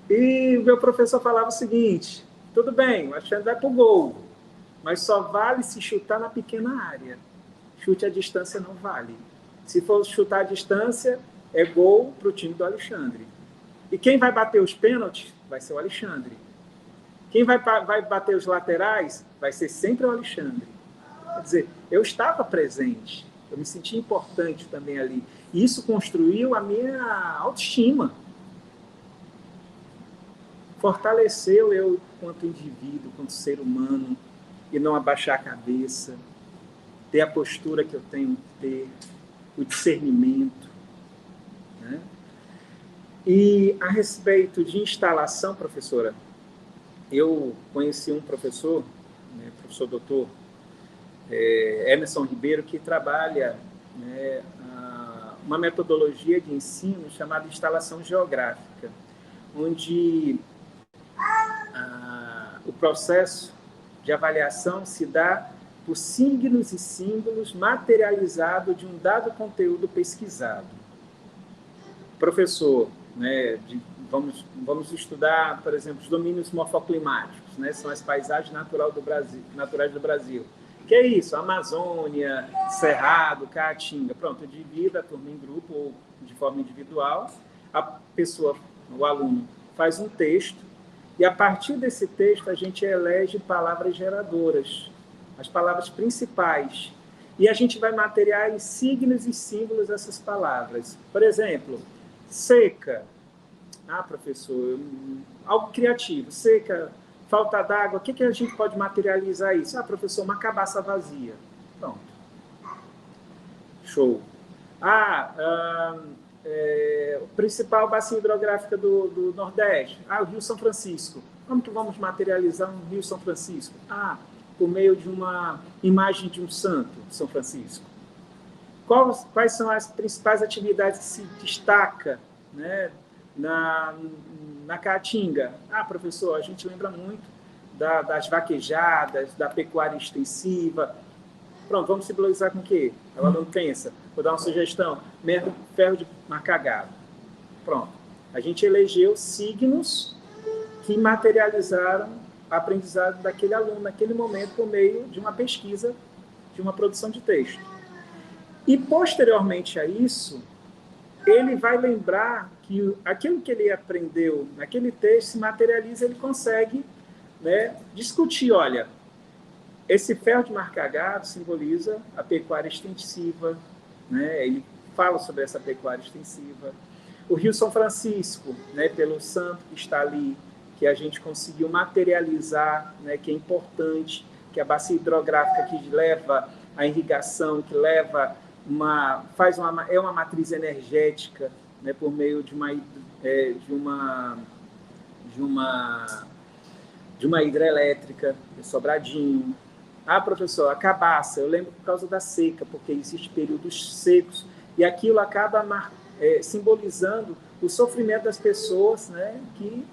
E o meu professor falava o seguinte, tudo bem, o Alexandre vai para o gol, mas só vale se chutar na pequena área. Chute à distância não vale. Se for chutar à distância, é gol para o time do Alexandre. E quem vai bater os pênaltis vai ser o Alexandre. Quem vai bater os laterais vai ser sempre o Alexandre. Quer dizer, eu estava presente, eu me senti importante também ali. E isso construiu a minha autoestima. Fortaleceu eu quanto indivíduo, quanto ser humano, e não abaixar a cabeça, ter a postura que eu tenho que ter, o discernimento, né? E a respeito de instalação, professora, eu conheci um professor, né, professor doutor Emerson Ribeiro, que trabalha, né, uma metodologia de ensino chamada instalação geográfica, onde o processo de avaliação se dá por signos e símbolos materializados de um dado conteúdo pesquisado. Professor, né, vamos estudar, por exemplo, os domínios morfoclimáticos, né, são as paisagens naturais do Brasil. Que é isso? Amazônia, Cerrado, Caatinga. Pronto, eu divido a turma em grupo ou de forma individual. A pessoa, o aluno, faz um texto e, a partir desse texto, a gente elege palavras geradoras, as palavras principais. E a gente vai materializar em signos e símbolos essas palavras. Por exemplo, seca. Ah, professor, algo criativo. Seca, falta d'água. O que a gente pode materializar isso? Ah, professor, uma cabaça vazia. Pronto. Show. O principal bacia hidrográfica do Nordeste. Ah, o Rio São Francisco. Como que vamos materializar um Rio São Francisco? Ah, por meio de uma imagem de um santo, São Francisco. Quais são as principais atividades que se destaca, né, na Caatinga? Ah, professor, a gente lembra muito das vaquejadas, da pecuária extensiva. Pronto, vamos simbolizar com o quê? O aluno pensa, vou dar uma sugestão, ferro de macagado. Pronto. A gente elegeu signos que materializaram a aprendizado daquele aluno naquele momento por meio de uma pesquisa, de uma produção de texto. E, posteriormente a isso, ele vai lembrar que aquilo que ele aprendeu naquele texto se materializa, ele consegue, né, discutir, olha, esse ferro de marcagado simboliza a pecuária extensiva, né? Ele fala sobre essa pecuária extensiva. O Rio São Francisco, né, pelo santo que está ali, que a gente conseguiu materializar, né, que é importante, que a bacia hidrográfica que leva a irrigação, que leva é uma matriz energética, né, por meio de uma hidrelétrica, de Sobradinho. Ah, professor, a cabaça, eu lembro por causa da seca, porque existem períodos secos, e aquilo acaba simbolizando o sofrimento das pessoas, né, que,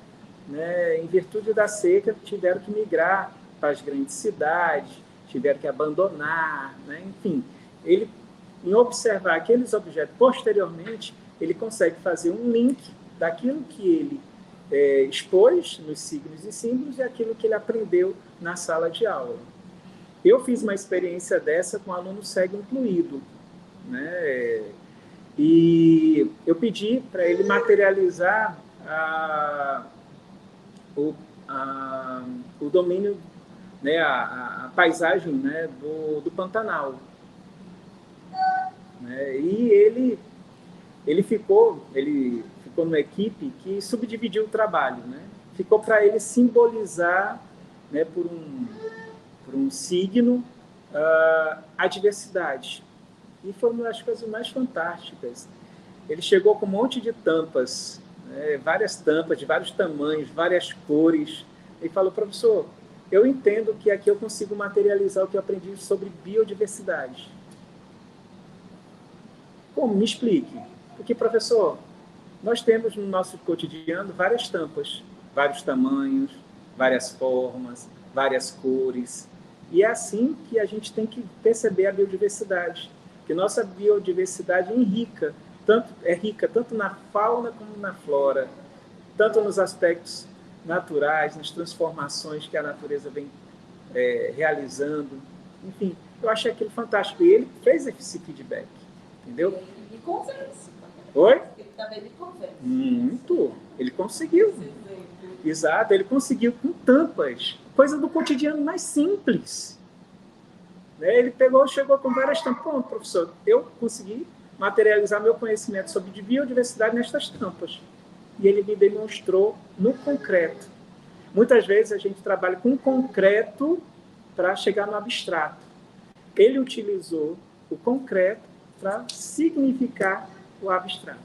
né, em virtude da seca, tiveram que migrar para as grandes cidades, tiveram que abandonar, né, enfim. Ele, em observar aqueles objetos posteriormente, ele consegue fazer um link daquilo que ele expôs nos signos e símbolos e aquilo que ele aprendeu na sala de aula. Eu fiz uma experiência dessa com aluno cego incluído, né? E eu pedi para ele materializar o domínio, né, a paisagem, né, do Pantanal. Né? E ele ficou numa equipe que subdividiu o trabalho, né? Ficou para ele simbolizar, né, por um signo, a diversidade. E foi uma das coisas mais fantásticas. Ele chegou com um monte de tampas, né, várias tampas de vários tamanhos, várias cores. Ele falou, professor, eu entendo que aqui eu consigo materializar o que eu aprendi sobre biodiversidade. Como? Me explique. Porque, professor, nós temos no nosso cotidiano várias tampas, vários tamanhos, várias formas, várias cores. E é assim que a gente tem que perceber a biodiversidade. Que nossa biodiversidade é rica tanto na fauna como na flora, tanto nos aspectos naturais, nas transformações que a natureza vem realizando. Enfim, eu achei aquilo fantástico. E ele fez esse feedback, entendeu? Ele me convence. Oi? Ele também me convence. Muito. Ele conseguiu. Exato, ele conseguiu com tampas. Coisa do cotidiano mais simples. Né? Ele chegou com várias tampas. Pronto, professor, eu consegui materializar meu conhecimento sobre biodiversidade nestas tampas. E ele me demonstrou no concreto. Muitas vezes a gente trabalha com concreto para chegar no abstrato. Ele utilizou o concreto para significar o abstrato.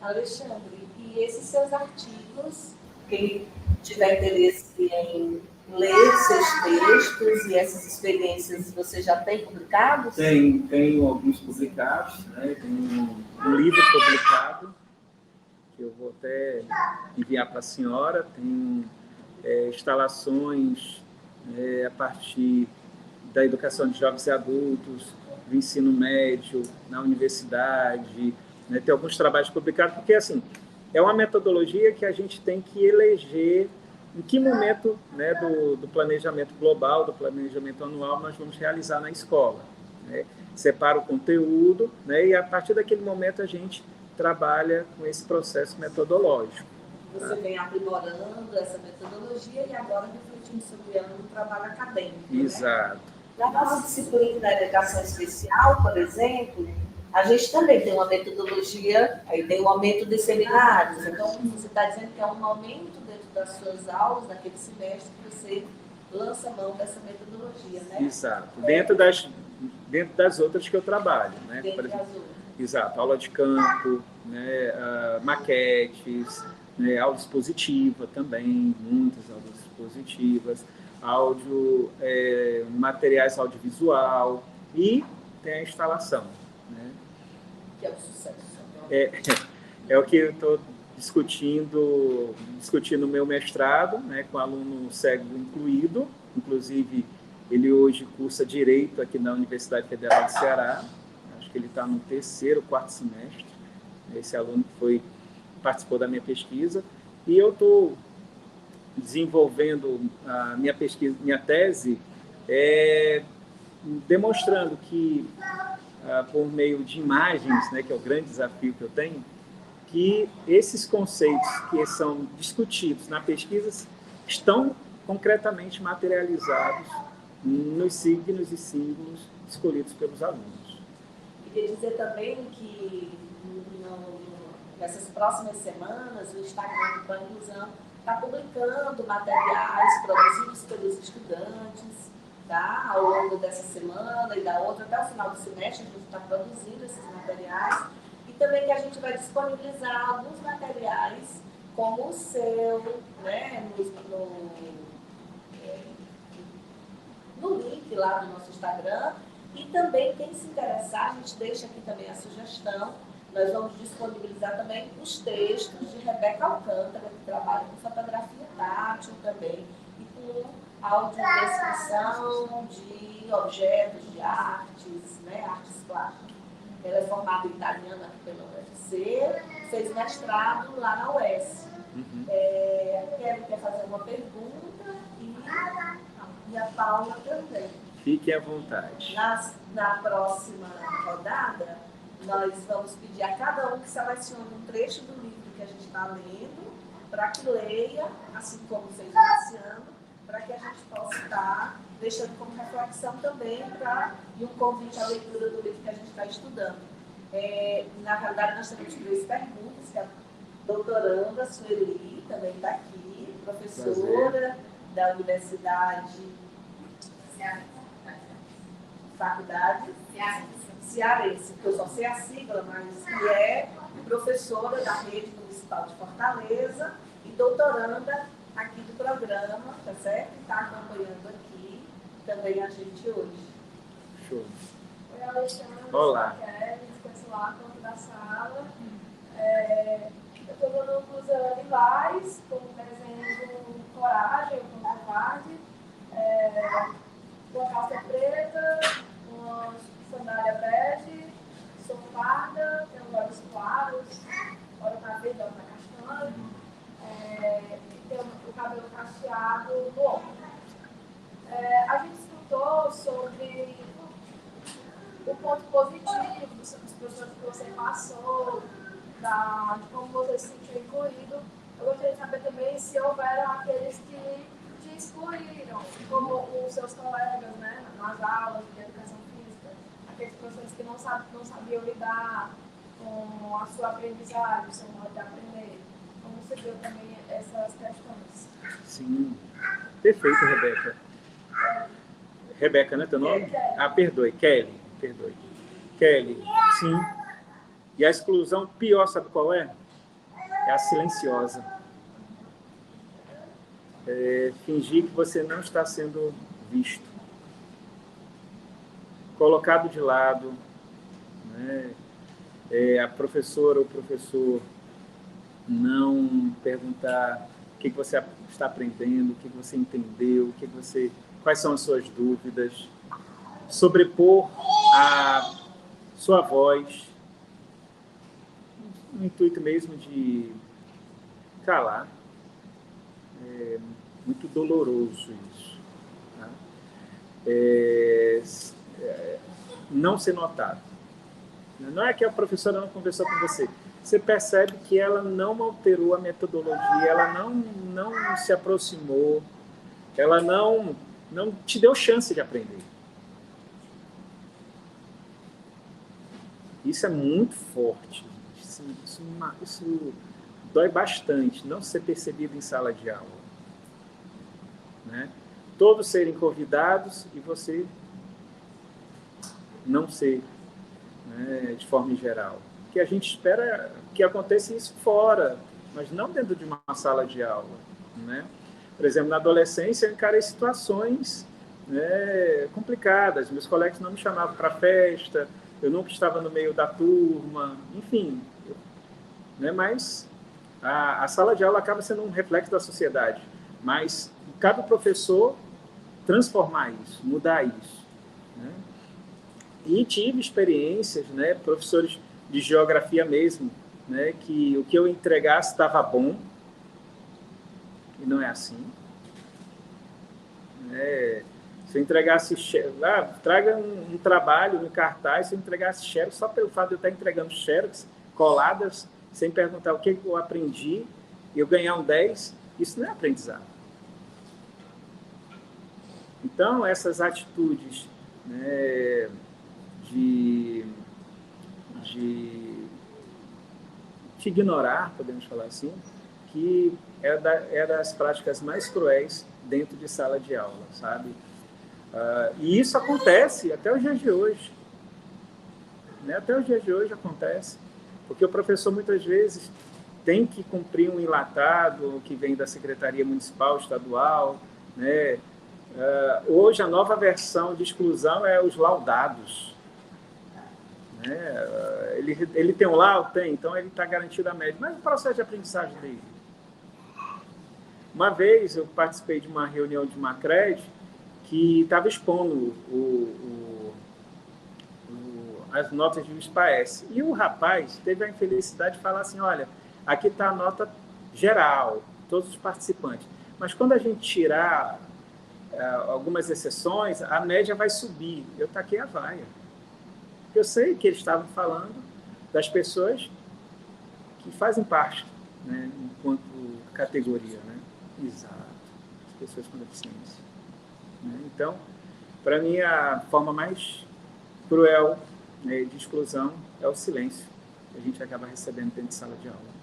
Alexandre, e esses seus artigos, quem tiver interesse em ler seus textos e essas experiências, você já tem publicados? Tenho alguns publicados, né? Tem um livro publicado, que eu vou até enviar para a senhora, tem instalações a partir da educação de jovens e adultos, do ensino médio, na universidade, né? Tem alguns trabalhos publicados, porque, assim, é uma metodologia que a gente tem que eleger em que momento, né, do planejamento global, do planejamento anual, nós vamos realizar na escola, né? Separa o conteúdo, né, e a partir daquele momento a gente trabalha com esse processo metodológico. Você vem aprimorando essa metodologia e agora refletindo sobre ela no trabalho acadêmico. Exato. Né? Na nossa disciplina da educação especial, por exemplo, a gente também tem uma metodologia, aí tem um aumento de seminários. Então, você está dizendo que é um aumento dentro das suas aulas, naquele semestre, que você lança mão dessa metodologia, né? Exato. Dentro das outras que eu trabalho, né? Dentro Por exemplo, das outras. exato. Aula de campo, né? Maquetes, né? Aula expositiva também, muitas aulas expositivas, materiais audiovisual e tem a instalação, né? Que é o sucesso. É o que eu estou discutindo no meu mestrado, né, com aluno cego incluído. Inclusive, ele hoje cursa Direito aqui na Universidade Federal do Ceará. Acho que ele está no 3º, 4º semestre. Esse aluno participou da minha pesquisa. E eu estou desenvolvendo a minha tese, demonstrando que, por meio de imagens, né, que é o grande desafio que eu tenho, que esses conceitos que são discutidos na pesquisa estão concretamente materializados nos signos e símbolos escolhidos pelos alunos. Queria dizer também que nessas próximas semanas o Instagram do Pan-Inclusão está publicando materiais produzidos pelos estudantes, tá? Ao longo dessa semana e da outra, até o final do semestre, a gente está produzindo esses materiais. E também que a gente vai disponibilizar alguns materiais, como o seu, né, no link lá do nosso Instagram. E também, quem se interessar, a gente deixa aqui também a sugestão. Nós vamos disponibilizar também os textos de Rebeca Alcântara, que trabalha com fotografia tátil também, e com audiodescrição de objetos, de artes, né, artes plásticas. Ela é formada em italiano aqui pela UFC, fez mestrado lá na UES. Quer fazer uma pergunta e a Paula também. Fique à vontade. Na próxima rodada, nós vamos pedir a cada um que selecione um trecho do livro que a gente está lendo, para que leia, assim como vocês iniciando, para que a gente possa estar deixando como reflexão também e um convite à leitura do livro que a gente está estudando. Na realidade, nós temos 3 perguntas, que a doutoranda Sueli também está aqui, professora da Universidade Faculdade Cearense, que eu só sei a sigla, mas que é professora da Rede Municipal de Fortaleza e doutoranda aqui do programa, tá certo? E está acompanhando aqui também a gente hoje. Show. Oi, Alexandre. Olá. Estou lá, conto da sala. Eu estou dando os animais, com o desenho Coragem, com covarde, uma calça preta, uma sandália bege, sou parda, tenho olhos claros, olho na vida, olho na castanha, tenho o cabelo cacheado no ombro. A gente escutou sobre o ponto positivo dos professores que você passou, de como você se sentiu incluído. Eu gostaria de saber também se houveram aqueles que te excluíram, como os seus colegas, né, nas aulas de educação física, aqueles professores que não sabiam lidar com a sua aprendizagem, o seu modo de aprender. Como você viu também essas questões? Sim, perfeito, Rebeca. Rebeca, né, teu nome? Perdoe, Kelly, perdoe. Kelly, sim. E a exclusão pior, sabe qual é? É a silenciosa. Fingir que você não está sendo visto. Colocado de lado, né? A professora ou o professor não perguntar o que você está aprendendo, o que você entendeu, quais são as suas dúvidas. Sobrepor a sua voz, no intuito mesmo de calar. É muito doloroso isso. Tá? Não ser notado. Não é que a professora não conversou com você. Você percebe que ela não alterou a metodologia, ela não se aproximou, ela não te deu chance de aprender. Isso é muito forte. Isso dói bastante, não ser percebido em sala de aula. Né? Todos serem convidados e você não ser, né, de forma geral. Que a gente espera que aconteça isso fora, mas não dentro de uma sala de aula. Né? Por exemplo, na adolescência, eu encarei situações, né, complicadas. Meus colegas não me chamavam para festa, eu nunca estava no meio da turma, enfim. Né? Mas a sala de aula acaba sendo um reflexo da sociedade. Mas cabe ao professor transformar isso, mudar isso. Né? E tive experiências, né, professores de geografia mesmo, né, que o que eu entregasse estava bom, e não é assim. Se eu entregasse, traga um trabalho no cartaz, se eu entregasse xerox, só pelo fato de eu estar entregando xerox coladas, sem perguntar o que eu aprendi, e eu ganhar um 10, isso não é aprendizado. Então, essas atitudes, né, de ignorar, podemos falar assim, que é das práticas mais cruéis dentro de sala de aula, sabe? E isso acontece até os dias de hoje. Né? Até os dias de hoje acontece, porque o professor muitas vezes tem que cumprir um enlatado que vem da Secretaria Municipal, Estadual, né? Hoje a nova versão de exclusão é os laudados. Né? Ele tem um laudo? Tem, então ele está garantido a média. Mas o processo de aprendizagem dele? Uma vez eu participei de uma reunião de uma CRED que estava expondo as notas de SPAES. E o rapaz teve a infelicidade de falar assim, olha, aqui está a nota geral, todos os participantes. Mas quando a gente tirar algumas exceções, a média vai subir. Eu taquei a vaia. Eu sei que eles estavam falando das pessoas que fazem parte, né, enquanto categoria. Né? Exato. As pessoas com deficiência. Né? Então, para mim, a forma mais cruel, né, de exclusão é o silêncio que a gente acaba recebendo dentro de sala de aula.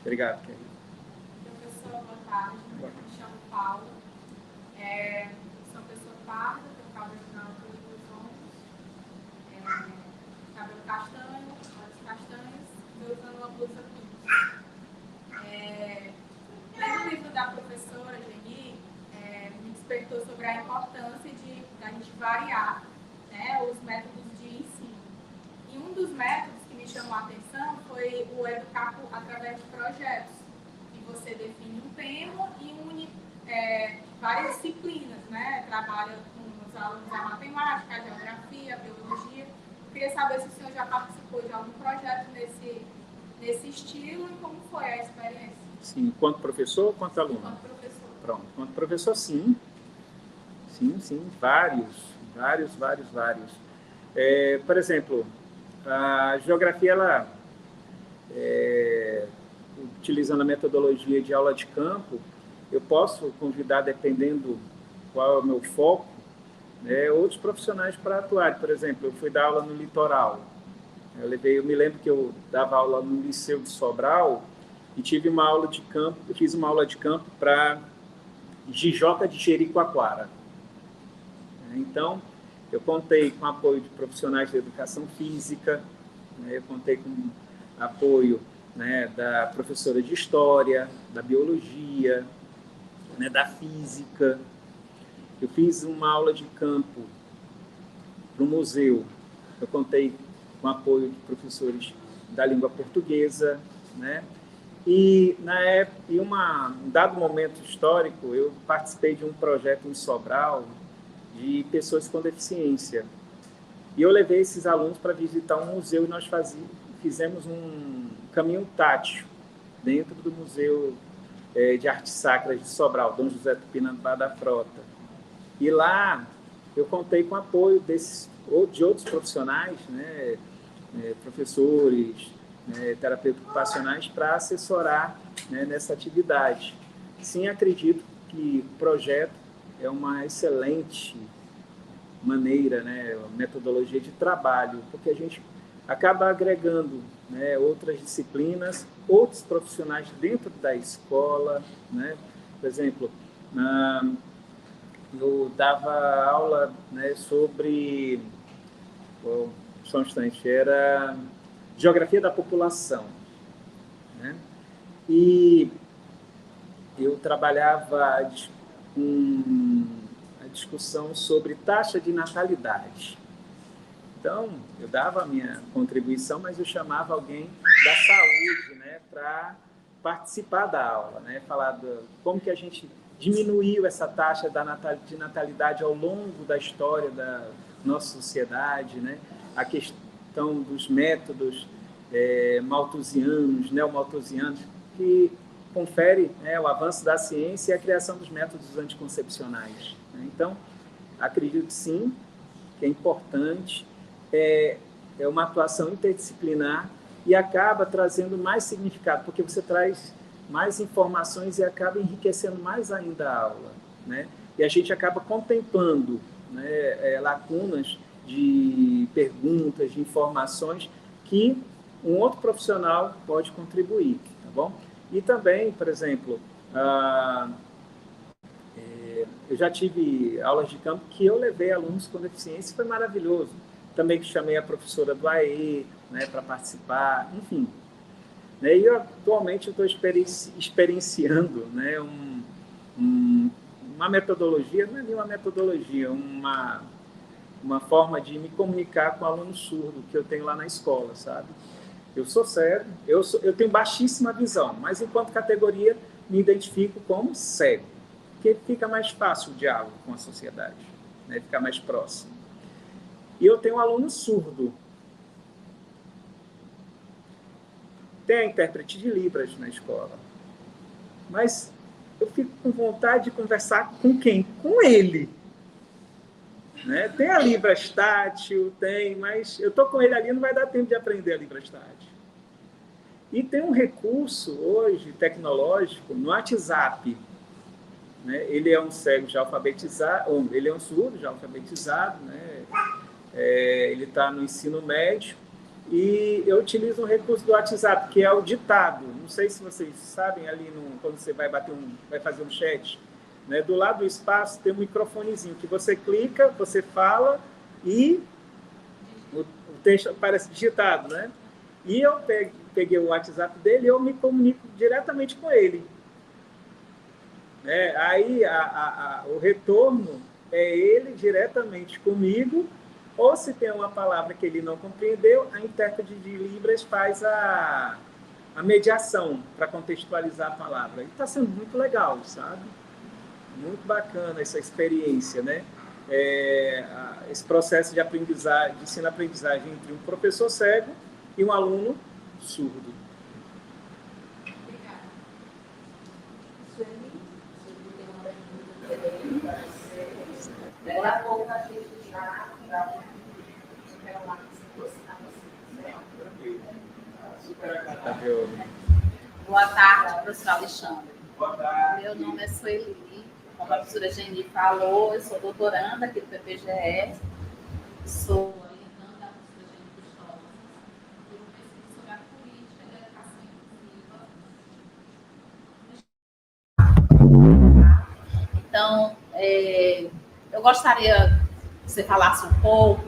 Obrigado, Kelly. Professor, boa tarde. Me chamo Paula. Sou uma pessoa parda, tenho cabelo na altura dos ombros, cabelo castanho, olhos castanhos, estou usando uma blusa pinta. No livro da professora Geni, me despertou sobre a importância de a gente variar, né, os métodos de ensino. E um dos métodos que me chamou a atenção foi o educar através de projetos, que você define um tema e une várias disciplinas, né? Trabalha com os alunos a matemática, a geografia, a biologia. Eu queria saber se o senhor já participou de algum projeto nesse estilo e como foi a experiência. Sim, quanto professor ou quanto aluno? Quanto professor. Pronto, quanto professor, sim. Sim, vários. Por exemplo, a geografia, ela, utilizando a metodologia de aula de campo, eu posso convidar, dependendo qual é o meu foco, né, outros profissionais para atuar. Por exemplo, eu fui dar aula no litoral. Eu me lembro que eu dava aula no Liceu de Sobral e tive uma aula de campo, eu fiz uma aula de campo para Jijoca de Jericoacoara. Então, eu contei com apoio de profissionais de educação física, né, eu contei com apoio, né, da professora de história, da biologia, né, da física. Eu fiz uma aula de campo para o museu. Eu contei com apoio de professores da língua portuguesa, né? E, em um dado momento histórico, eu participei de um projeto em Sobral de pessoas com deficiência. E eu levei esses alunos para visitar um museu e nós fizemos um caminho tátil dentro do Museu de Artes Sacras de Sobral, Dom José Tupinambá da Frota. E lá eu contei com o apoio de outros profissionais, né, professores, terapeutas ocupacionais, para assessorar, né, nessa atividade. Sim, acredito que o projeto é uma excelente maneira, né, metodologia de trabalho, porque a gente acaba agregando, né, outras disciplinas, outros profissionais dentro da escola, né? Por exemplo, eu dava aula, né, sobre, só um instante, era geografia da população, né? E eu trabalhava a discussão sobre taxa de natalidade. Então, eu dava a minha contribuição, mas eu chamava alguém da saúde, né, para participar da aula, né, falar como que a gente diminuiu essa taxa de natalidade ao longo da história da nossa sociedade, né, a questão dos métodos malthusianos, neomalthusianos, que confere, né, o avanço da ciência e a criação dos métodos anticoncepcionais, né? Então, acredito sim que é importante, é uma atuação interdisciplinar e acaba trazendo mais significado, porque você traz mais informações e acaba enriquecendo mais ainda a aula, né? E a gente acaba contemplando, né, lacunas de perguntas, de informações que um outro profissional pode contribuir, tá bom? E também, por exemplo, eu já tive aulas de campo que eu levei alunos com deficiência e foi maravilhoso. Também chamei a professora do AE, né, para participar, enfim. Né, e eu, atualmente estou experienciando, né, uma metodologia, não é nem uma metodologia, uma forma de me comunicar com o aluno surdo que eu tenho lá na escola, sabe? Eu sou cego, eu tenho baixíssima visão, mas enquanto categoria me identifico como cego, porque fica mais fácil o diálogo com a sociedade, né? Fica mais próximo. E eu tenho um aluno surdo. Tem a intérprete de Libras na escola. Mas eu fico com vontade de conversar com quem? Com ele. Né? Tem a Libras tátil, mas eu estou com ele ali, não vai dar tempo de aprender a Libras tátil. E tem um recurso hoje tecnológico no WhatsApp. Né? Ele é um cego já alfabetizado, ele é um surdo já alfabetizado, né? Ele está no ensino médio, e eu utilizo um recurso do WhatsApp, que é o ditado. Não sei se vocês sabem, ali quando você vai fazer um chat, né? Do lado do espaço tem um microfonezinho, que você clica, você fala, e o texto aparece digitado, né? E eu peguei o WhatsApp dele e eu me comunico diretamente com ele. Aí o retorno é ele diretamente comigo, ou se tem uma palavra que ele não compreendeu, a intérprete de Libras faz a mediação para contextualizar a palavra. E está sendo muito legal, sabe? Muito bacana essa experiência, né? Esse processo de aprendizagem, de ensino-aprendizagem entre um professor cego e um aluno surdo. Daqui a pouco a gente já Boa tarde, professor Alexandre. Boa tarde. Meu nome é Sueli. Como a professora Geni falou, eu sou doutoranda aqui do PPGE. Sou orientando da professora Geni Cristóvão. Eu pesquiso sobre a política da educação inclusiva. Então, eu gostaria que você falasse um pouco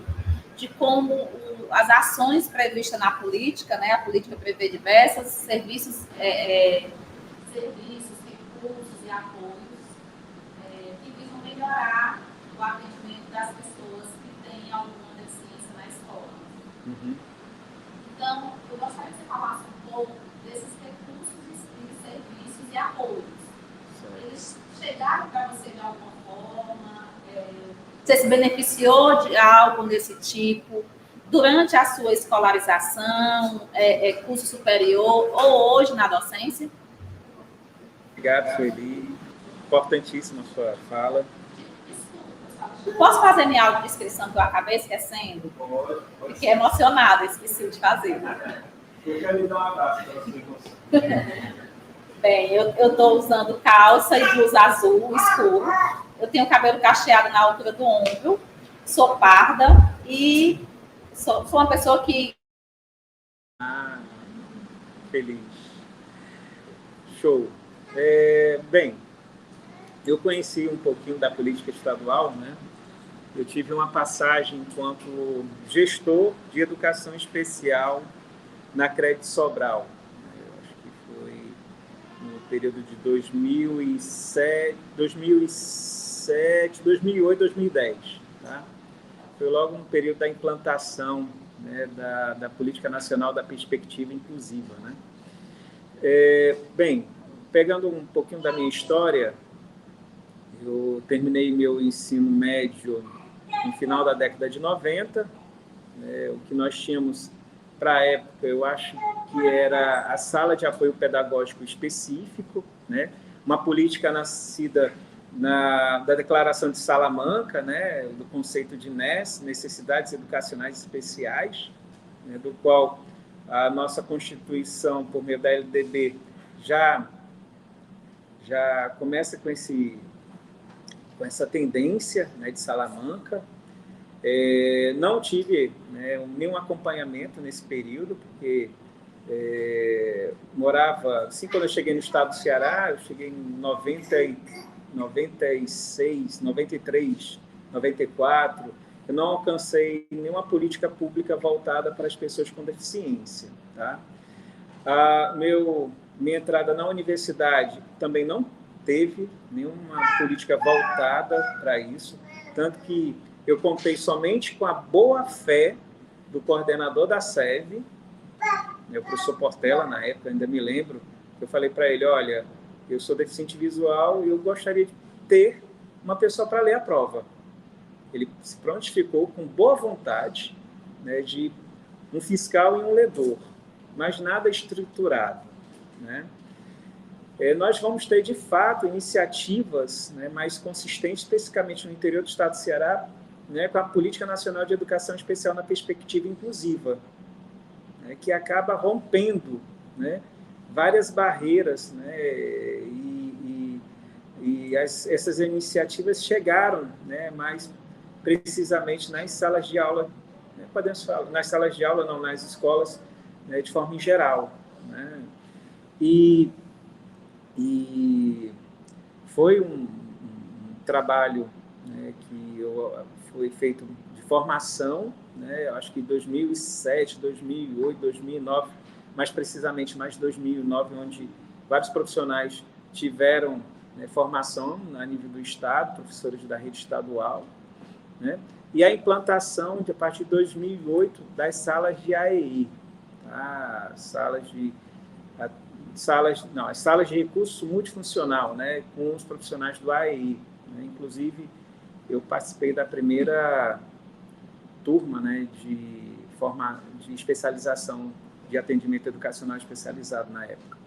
de como as ações previstas na política, né? A política prevê diversos serviços, recursos e apoios que visam melhorar o atendimento das pessoas que têm alguma deficiência na escola. Uhum. Então, eu gostaria que você falasse um pouco desses recursos e apoios. Eles chegaram para você de alguma forma? Você se beneficiou de algo desse tipo durante a sua escolarização, curso superior ou hoje na docência? Obrigado, Sueli. Importantíssima a sua fala. Posso fazer minha autodescrição que eu acabei esquecendo? Fiquei emocionada, esqueci de fazer. Eu quero lhe dar um abraço para você. Bem, eu estou usando calça e blusa azul escuro. Eu tenho cabelo cacheado na altura do ombro. Sou parda e sou uma pessoa que... Feliz. Show. Bem, eu conheci um pouquinho da política estadual, né? Eu tive uma passagem enquanto gestor de educação especial na CRED Sobral. Eu acho que foi no período de 2007, 2008, 2010. Tá? Foi logo no período da implantação, né, da Política Nacional da Perspectiva Inclusiva. Né? Bem, pegando um pouquinho da minha história, eu terminei meu ensino médio no final da década de 90. O que nós tínhamos para a época, eu acho que era a Sala de Apoio Pedagógico Específico, né? Uma política nascida da Declaração de Salamanca, né? Do conceito de NES, Necessidades Educacionais Especiais, né? Do qual a nossa Constituição, por meio da LDB, já começa com essa tendência, né, de Salamanca. Não tive, né, nenhum acompanhamento nesse período, porque morava... Assim, quando eu cheguei no estado do Ceará, eu cheguei em 96, 93, 94, eu não alcancei nenhuma política pública voltada para as pessoas com deficiência. Tá? Minha entrada na universidade também não teve nenhuma política voltada para isso, tanto que eu contei somente com a boa-fé do coordenador da SEV, o professor Portela, na época, ainda me lembro, eu falei para ele, olha, eu sou deficiente visual e eu gostaria de ter uma pessoa para ler a prova. Ele se prontificou com boa vontade, né, de um fiscal e um ledor, mas nada estruturado. Né? Nós vamos ter, de fato, iniciativas, né, mais consistentes, especificamente no interior do estado do Ceará, né, com a Política Nacional de Educação Especial na Perspectiva Inclusiva, né, que acaba rompendo, né, várias barreiras, né, essas iniciativas chegaram, né, mais precisamente nas salas de aula, né, podemos falar, nas salas de aula, não, nas escolas, né, de forma em geral. Né, e foi um trabalho, né, que foi feito de formação, né, eu acho que em 2007, 2008, 2009, mais precisamente mais 2009, onde vários profissionais tiveram, né, formação a nível do Estado, professores da rede estadual, né, e a implantação, a partir de 2008, das salas de AEI, tá? As salas de recurso multifuncional, né, com os profissionais do AEI. Né? Inclusive, eu participei da primeira turma, né, de especialização de atendimento educacional especializado na época.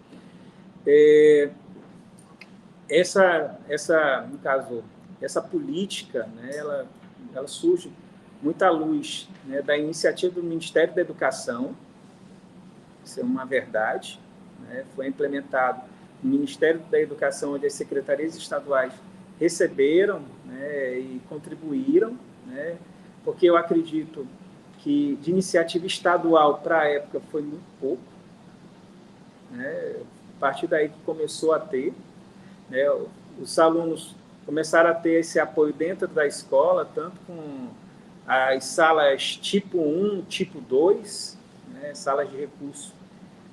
No caso, essa política, né, ela surge muito à luz, né, da iniciativa do Ministério da Educação. Isso é uma verdade. Né, foi implementado no Ministério da Educação, onde as secretarias estaduais receberam, né, e contribuíram, né, porque eu acredito que de iniciativa estadual para a época foi muito pouco. Né, a partir daí que começou a ter, né, os alunos começaram a ter esse apoio dentro da escola, tanto com as salas tipo 1, tipo 2, né, salas de recurso,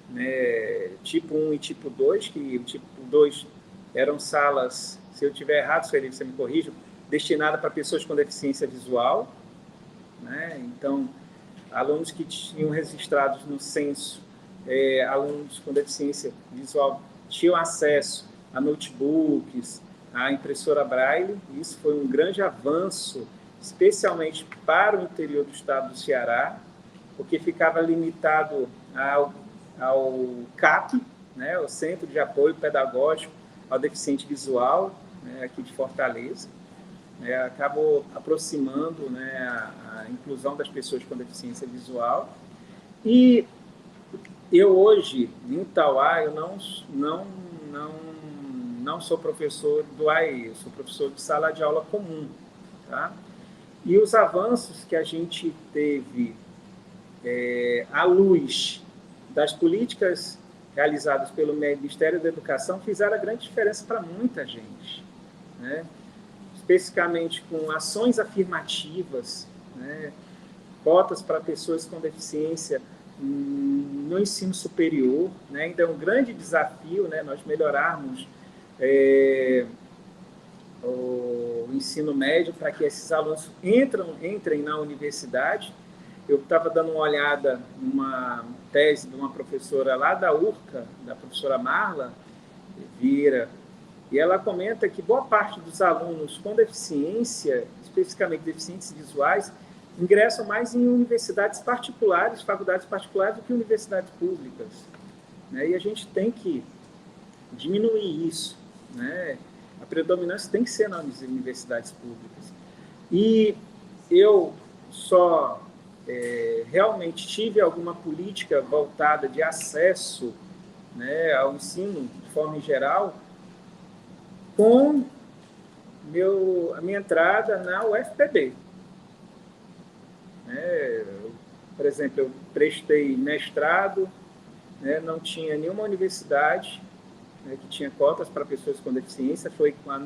né, tipo 1 e tipo 2, que o tipo 2 eram salas, se eu estiver errado, Sueli, você me corrija, destinadas para pessoas com deficiência visual. Né? Então, alunos que tinham registrados no censo, alunos com deficiência visual tinham acesso a notebooks, a impressora Braille. Isso foi um grande avanço, especialmente para o interior do estado do Ceará, porque ficava limitado ao CAP, né, o Centro de Apoio Pedagógico ao Deficiente Visual, né, aqui de Fortaleza. Acabou aproximando, né, a inclusão das pessoas com deficiência visual. E eu hoje, em Itauá, eu não sou professor do AE, eu sou professor de sala de aula comum, tá? E os avanços que a gente teve à luz das políticas realizadas pelo Ministério da Educação fizeram a grande diferença para muita gente, né? Especificamente com ações afirmativas, né? Cotas para pessoas com deficiência no ensino superior, né? Ainda é um grande desafio, né, nós melhorarmos o ensino médio para que esses alunos entrem na universidade. Eu estava dando uma olhada numa tese de uma professora lá da URCA, da professora Marla Vieira, e ela comenta que boa parte dos alunos com deficiência, especificamente deficientes visuais, ingressam mais em universidades particulares, faculdades particulares, do que universidades públicas, né? E a gente tem que diminuir isso, né? A predominância tem que ser nas universidades públicas. E eu só realmente tive alguma política voltada de acesso, né, ao ensino de forma geral com a minha entrada na UFPB. Por exemplo, eu prestei mestrado, né, não tinha nenhuma universidade, né, que tinha cotas para pessoas com deficiência. Foi com a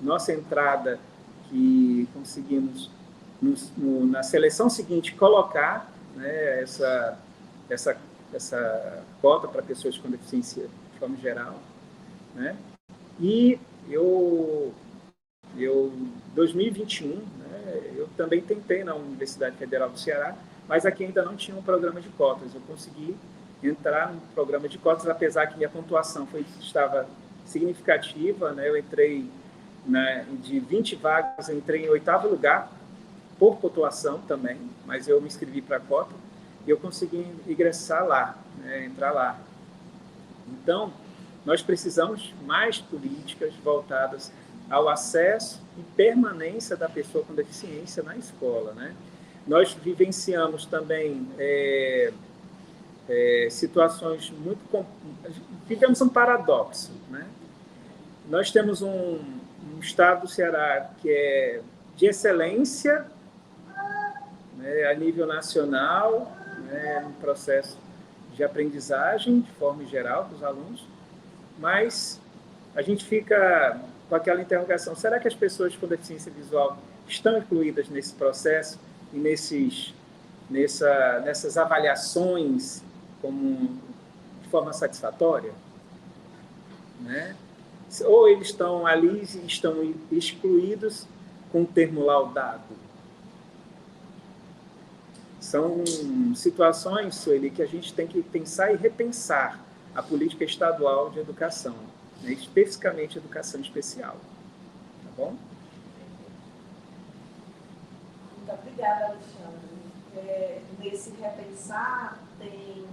nossa entrada que conseguimos, na seleção seguinte, colocar, né, essa cota para pessoas com deficiência de forma geral, né? E em 2021, né, eu também tentei na Universidade Federal do Ceará, mas aqui ainda não tinha um programa de cotas. Eu consegui entrar no programa de cotas, apesar que a pontuação estava significativa, né? Eu entrei de 20 vagas, eu entrei em 8º lugar, por pontuação também, mas eu me inscrevi para a cota e eu consegui ingressar lá, né, entrar lá. Então, nós precisamos mais políticas voltadas ao acesso e permanência da pessoa com deficiência na escola, né? Nós vivenciamos também situações vivemos um paradoxo, né? Nós temos um estado do Ceará que é de excelência, né, a nível nacional, né, no processo de aprendizagem, de forma geral, para os alunos, mas a gente fica com aquela interrogação: será que as pessoas com deficiência visual estão incluídas nesse processo e nessas avaliações de forma satisfatória? Né? Ou eles estão ali e estão excluídos com o termo laudado? São situações, Sueli, que a gente tem que pensar e repensar a política estadual de educação, né? Especificamente educação especial. Tá bom? Muito obrigada, Alexandre. Nesse repensar, tem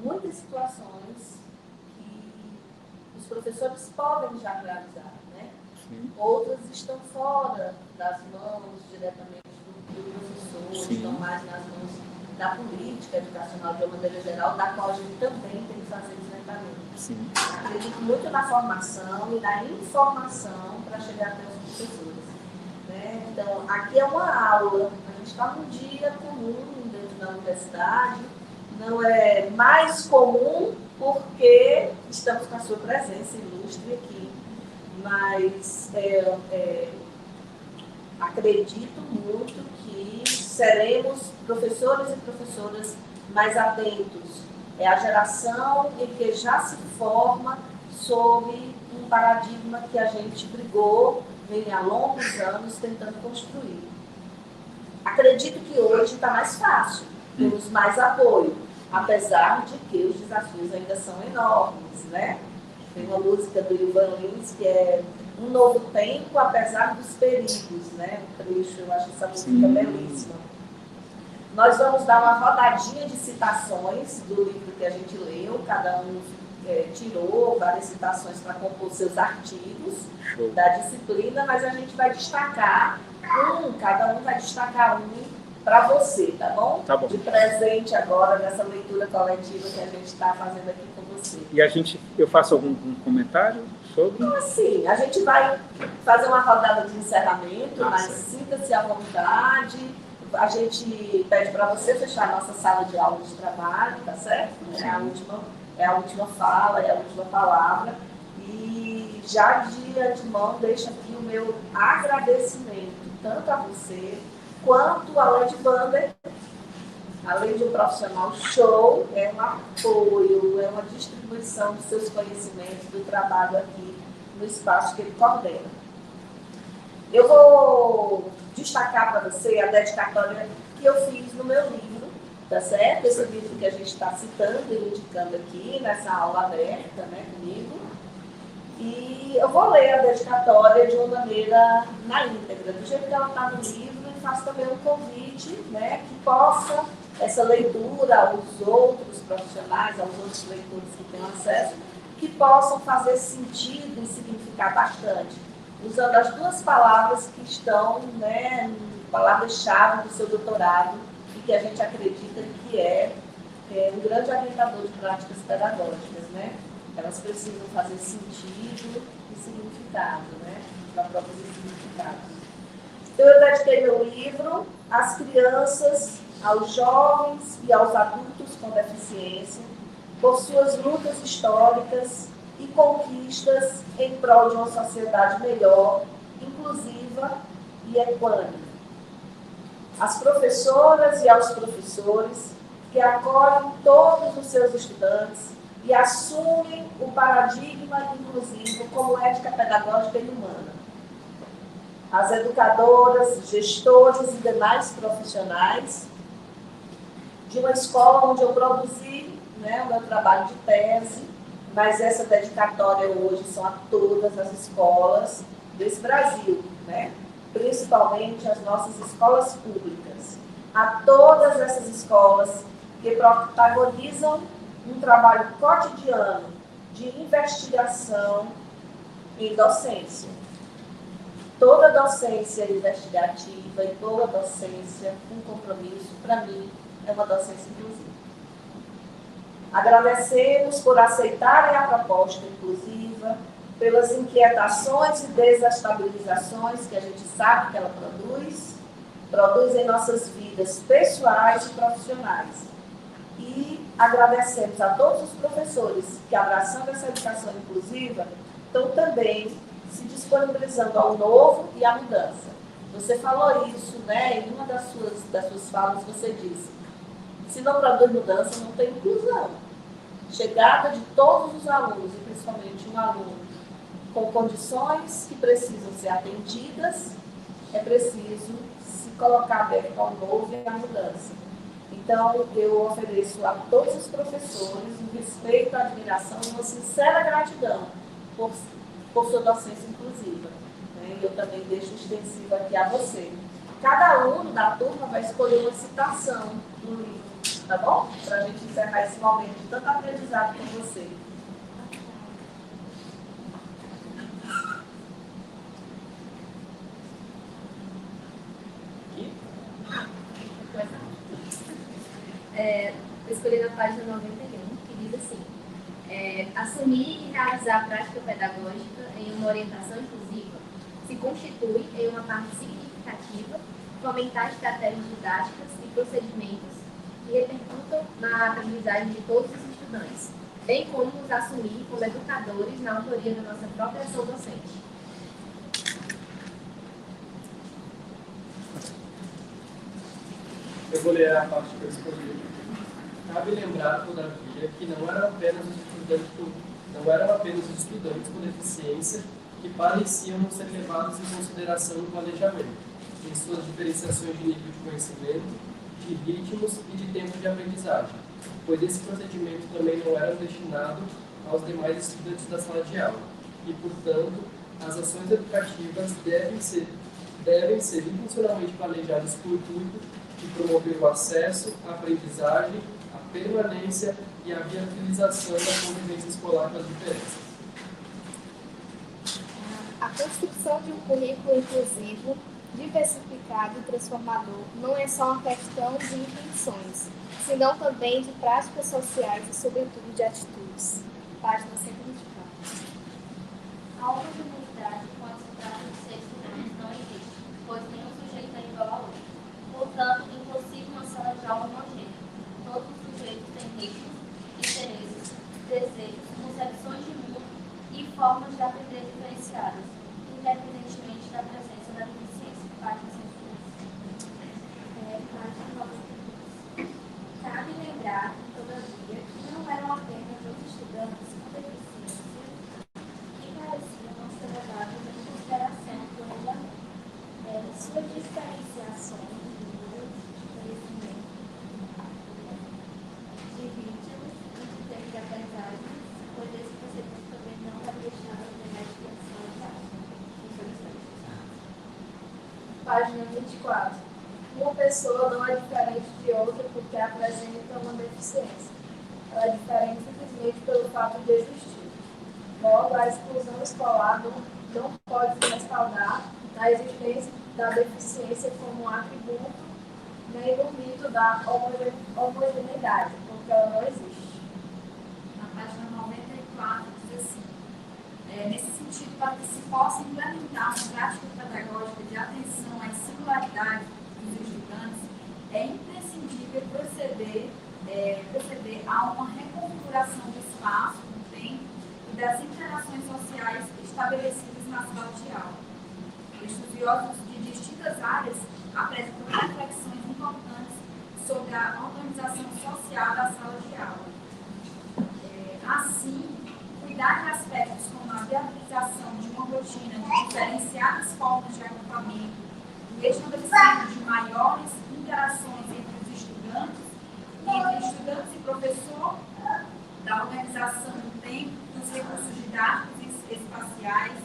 muitas situações que os professores podem já realizar, né? Sim. Outras estão fora das mãos diretamente do professor, Sim. estão mais nas mãos da política educacional de uma maneira geral, da qual a gente também tem que fazer enfrentamento. Sim. Acredito muito na formação e na informação para chegar até os professores, né? Então, aqui é uma aula, a gente está num dia comum dentro da universidade, não é mais comum porque estamos com a sua presença ilustre aqui, mas acredito muito que seremos professores e professoras mais atentos. É a geração em que já se forma sob um paradigma que a gente brigou, vem há longos anos tentando construir. Acredito que hoje está mais fácil, temos mais apoio. apesar de que os desafios ainda são enormes, né? Tem uma música do Ivan Lins que é Um Novo Tempo, apesar dos perigos, né? Um trecho, eu acho essa música belíssima. Nós vamos dar uma rodadinha de citações do livro que a gente leu, cada um tirou várias citações para compor seus artigos da disciplina, mas a gente vai destacar cada um vai destacar um para você, tá bom? Tá bom. De presente agora nessa leitura coletiva que a gente está fazendo aqui com você. E eu faço algum comentário sobre? Então, assim, a gente vai fazer uma rodada de encerramento, mas certo. sinta-se à vontade. A gente pede para você fechar a nossa sala de aula de trabalho, tá certo? É a última fala, é a última palavra. E já de antemão deixo aqui o meu agradecimento, tanto a você, quanto a Led Vander, além de um profissional show, é um apoio, é uma distribuição dos seus conhecimentos, do trabalho aqui no espaço que ele coordena. Eu vou destacar para você a dedicatória que eu fiz no meu livro, tá certo? Esse livro que a gente está citando e indicando aqui, nessa aula aberta, né, comigo. E eu vou ler a dedicatória de uma maneira na íntegra, do jeito que ela está no livro, e faço também um convite, né, que possa essa leitura aos outros profissionais, aos outros leitores que tenham acesso, que possam fazer sentido e significar bastante, usando as duas palavras que estão, né, palavras-chave do seu doutorado e que a gente acredita que é um grande orientador de práticas pedagógicas, né? Elas precisam fazer sentido e significado, né? Para produzir significado. Então, eu dediquei meu livro às crianças, aos jovens e aos adultos com deficiência, por suas lutas históricas e conquistas em prol de uma sociedade melhor, inclusiva e equânime. Às professoras e aos professores que acolhem todos os seus estudantes e assumem o paradigma inclusivo como ética pedagógica e humana. Às educadoras, gestores e demais profissionais de uma escola onde eu produzi, né, o meu trabalho de tese, mas essa dedicatória hoje são a todas as escolas desse Brasil, né? Principalmente as nossas escolas públicas. A todas essas escolas que protagonizam um trabalho cotidiano de investigação em docência. Toda docência investigativa e toda docência com compromisso, para mim, é uma docência inclusiva. Agradecemos por aceitarem a proposta inclusiva, pelas inquietações e desestabilizações que a gente sabe que ela produz em nossas vidas pessoais e profissionais. E agradecemos a todos os professores que, abraçando essa educação inclusiva, estão também se disponibilizando ao novo e à mudança. Você falou isso, né? Em uma das suas falas, você disse: se não produz mudança, não tem inclusão. Chegada de todos os alunos, e principalmente um aluno com condições que precisam ser atendidas, é preciso se colocar aberto ao novo e à mudança. Então, eu ofereço a todos os professores um respeito, admiração e uma sincera gratidão por sua docência inclusiva. Né? E eu também deixo extensivo aqui a você. Cada aluno da turma vai escolher uma citação do livro, tá bom? Para a gente encerrar esse momento de tanto aprendizado com você. Escolhi na página 91, que diz assim: assumir e realizar a prática pedagógica em uma orientação inclusiva se constitui em uma parte significativa, fomentar estratégias didáticas e procedimentos que repercutam na aprendizagem de todos os estudantes, bem como nos assumir como educadores na autoria da nossa própria ação docente. Eu vou ler a parte que eu escolhi. Cabe lembrar, todavia, que não eram apenas os estudantes com deficiência que pareciam não ser levados em consideração no planejamento, em suas diferenciações de nível de conhecimento, de ritmos e de tempo de aprendizagem, pois esse procedimento também não era destinado aos demais estudantes da sala de aula e, portanto, as ações educativas devem ser intencionalmente planejadas com o intuito de promover o acesso, a aprendizagem, a permanência e a viabilização da convivência escolar com as diferenças. A construção de um currículo inclusivo, diversificado e transformador não é só uma questão de intenções, senão também de práticas sociais e, sobretudo, de atitudes. Página 124. A oportunidade quando se trata de seres humanos não existe, pois nenhum sujeito é igual ao outro. Portanto, impossível uma sala de aula homogênea. Todos os sujeitos têm ritmos, interesses, desejos, concepções de mundo e formas de aprender diferenciadas, independentemente da presença da deficiência. Página 112. Página 92. Cabe lembrar, todavia, que não eram apenas os estudantes com deficiência que pareciam não ser levados em consideração no planejamento. Sua diferenciação de nível de conhecimento, de ritmos e de tempo de aprendizagem, pois esse procedimento também não vai deixar os demais de atenção de Página 24. Uma pessoa não é diferente de outra porque apresenta uma deficiência. Ela é diferente simplesmente pelo fato de existir. Logo, a exclusão escolar não pode se respaldar na existência da deficiência como um atributo, nem no mito da homogeneidade, porque ela não existe. Na página 94, diz assim: nesse sentido, para que se possa implementar uma prática pedagógica de atenção às singularidades dos estudantes, é imprescindível proceder a uma reconfiguração do espaço, do tempo e das interações sociais estabelecidas na sala de aula. Estudiosos de distintas áreas apresentam reflexões importantes sobre a organização social da sala de aula. Assim, cuidar de aspectos como a viabilização de uma rotina de diferenciadas formas de agrupamento, o estabelecimento de maiores interações entre os estudantes e professor, da organização do tempo, dos recursos didáticos e espaciais,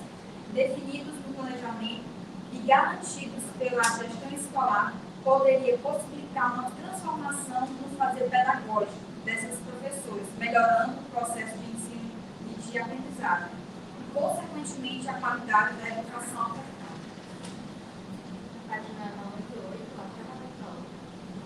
definidos no planejamento e garantidos pela gestão escolar, poderia possibilitar uma transformação no fazer pedagógico desses professores, melhorando o processo de ensino e de aprendizagem, e, consequentemente, a qualidade da educação aplicada. Página 98,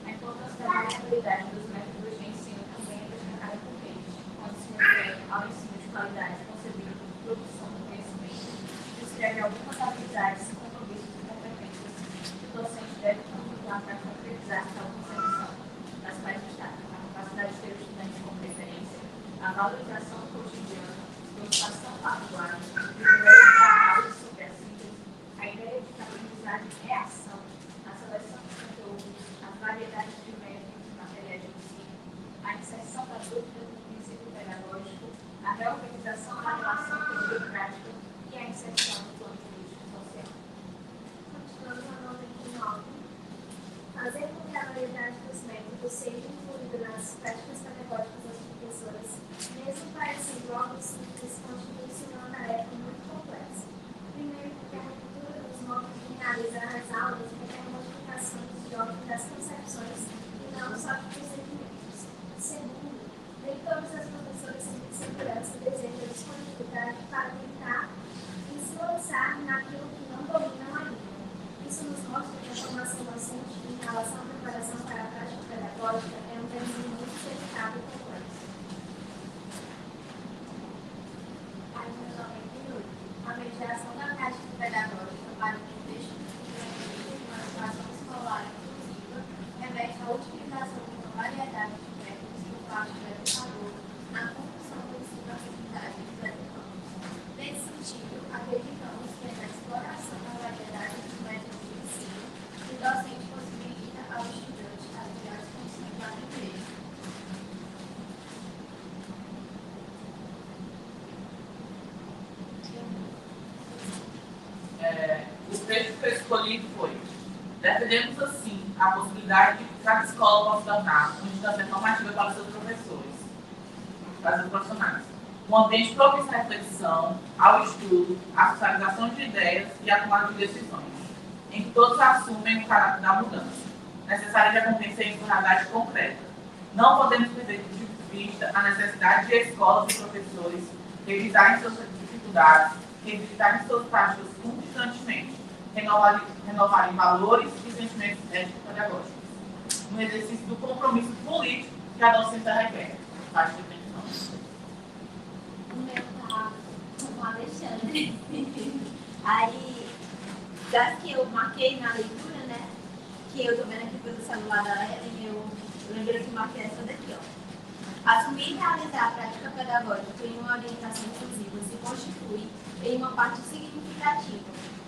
a importância da variabilidade dos métodos de ensino também é destacada por eles, quando se refere ao ensino de qualidade concebido por produção do conhecimento, descreve algumas habilidades, compromissos e competências que o docente deve contemplar para concretizar tal concepção, das quais destacam a capacidade de ter o estudante como referência, a valorização do cotidiano, motivação para o usuário, o desenvolvimento da análise sobre a síntese, a ideia de que a aprendizagem é ação, a seleção de conteúdos, as variedades de métodos e materiais de ensino, a inserção da dúvida no princípio pedagógico, a reorganização da relação teoria-prática e a inserção do plano político social. Continuando na 99. Fazer com que a variedade dos métodos seja incluída nas práticas pedagógicas das professoras, mesmo parecendo algo simples, constitui-se uma tarefa muito complexa. Primeiro, porque a ruptura dos modos de realizar as aulas requer modificações de ordem das concepções e não só de procedimentos. Segundo, nem todas as professoras de segurança desejam disponibilidade para tentar e se lançar naquilo que não dominam ainda. Isso nos mostra que a formação docente em relação à preparação para a prática pedagógica é um caminho muito delicado e complexo. Página 98. A mediação da prática pedagógica para o contexto de uma educação escolar inclusiva remete à utilização de uma variedade de métodos por parte do educador na construção do ensino-aprendizagem dos educandos. Nesse sentido, acreditamos que é na exploração da variedade dos métodos de ensino que o docente possibilita ao estudante adquirir as condições de aprender. a possibilidade de que cada escola possa tornar uma instância informativa para os seus professores, para os seus profissionais. Um ambiente propício à reflexão, ao estudo, à socialização de ideias e à tomada de decisões, em que todos assumem o caráter da mudança, necessária de acontecer em sua realidade concreta. Não podemos perder de vista a necessidade de escolas e professores revisarem suas dificuldades, revisitarem suas práticas constantemente, renovarem valores e sentimentos ético-pedagógicos, no exercício do compromisso político que a docência requer. Parte de atenção. O meu tá com o Alexandre. Aí, já que eu marquei na leitura, né? Que eu tô vendo aqui pelo celular da Ellen, eu lembrei que marquei essa daqui, ó. Assumir e realizar a prática pedagógica em uma orientação inclusiva se constitui em uma parte significativa,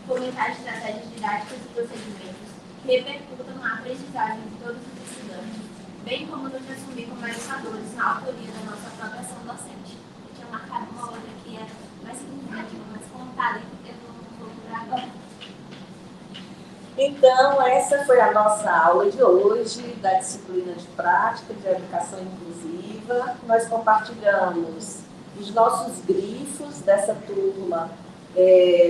fomentar estratégias didáticas e procedimentos que repercutam na aprendizagem de todos os estudantes, bem como nos assumir como educadores na autoria da nossa própria ação docente. Eu tinha marcado uma outra que era mais significativa, mais contada, eu não vou lembrar agora. Então, essa foi a nossa aula de hoje, da disciplina de prática de educação inclusiva. Nós compartilhamos os nossos grifos dessa turma,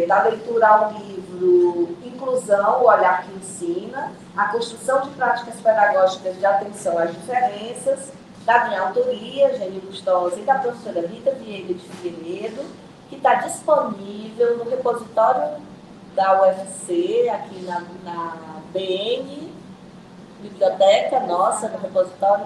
da leitura ao livro Inclusão, o Olhar que Ensina, a construção de práticas pedagógicas de atenção às diferenças, da minha autoria, Gênio Gustosa, e da professora Rita Vieira de Figueiredo, que está disponível no repositório da UFC, aqui na BN, biblioteca nossa, no repositório.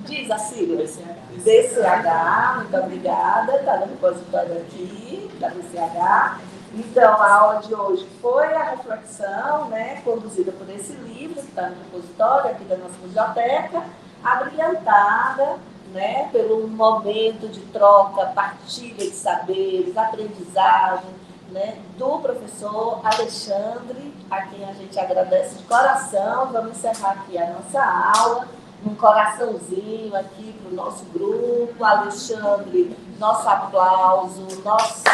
Diz a sigla. DCH, muito obrigada, está no repositório aqui, da DCH. Então, a aula de hoje foi a reflexão, né, conduzida por esse livro, que está no repositório aqui da nossa biblioteca, abrilhantada, né, pelo momento de troca, partilha de saberes, aprendizagem, né, do professor Alexandre, a quem a gente agradece de coração. Vamos encerrar aqui a nossa aula, um coraçãozinho aqui para o nosso grupo. Alexandre, nosso aplauso, nossa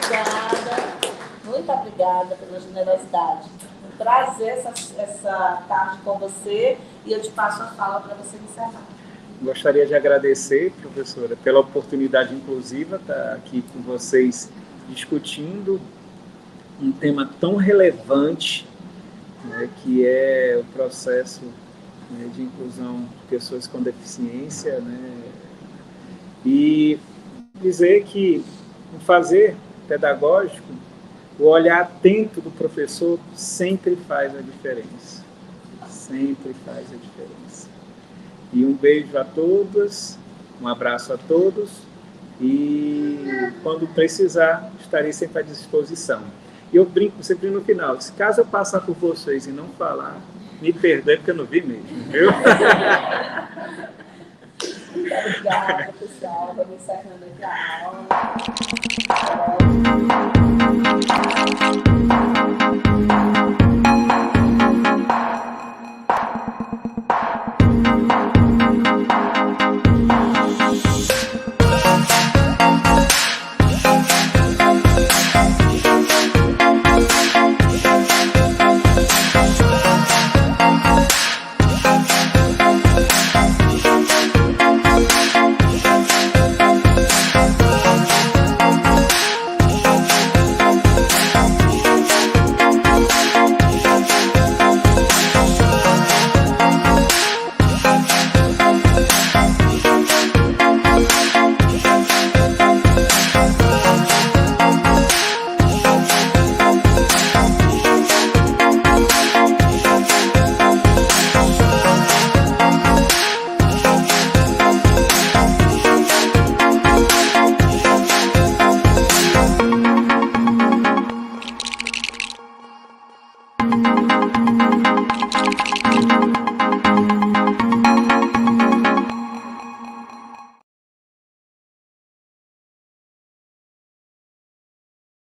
gratidão. Muito obrigada pela generosidade. Trazer essa tarde com você, e eu te passo a fala para você encerrar. Gostaria de agradecer, professora, pela oportunidade inclusiva de estar aqui com vocês discutindo um tema tão relevante, né, que é o processo, né, de inclusão de pessoas com deficiência, né, e dizer que o fazer pedagógico, o olhar atento do professor sempre faz a diferença. Sempre faz a diferença. E um beijo a todas, um abraço a todos, e quando precisar, estarei sempre à disposição. E eu brinco sempre no final, se caso eu passar por vocês e não falar, me perdoe porque eu não vi mesmo, viu? Muito obrigada, pessoal. Vamos encerrando aqui a aula.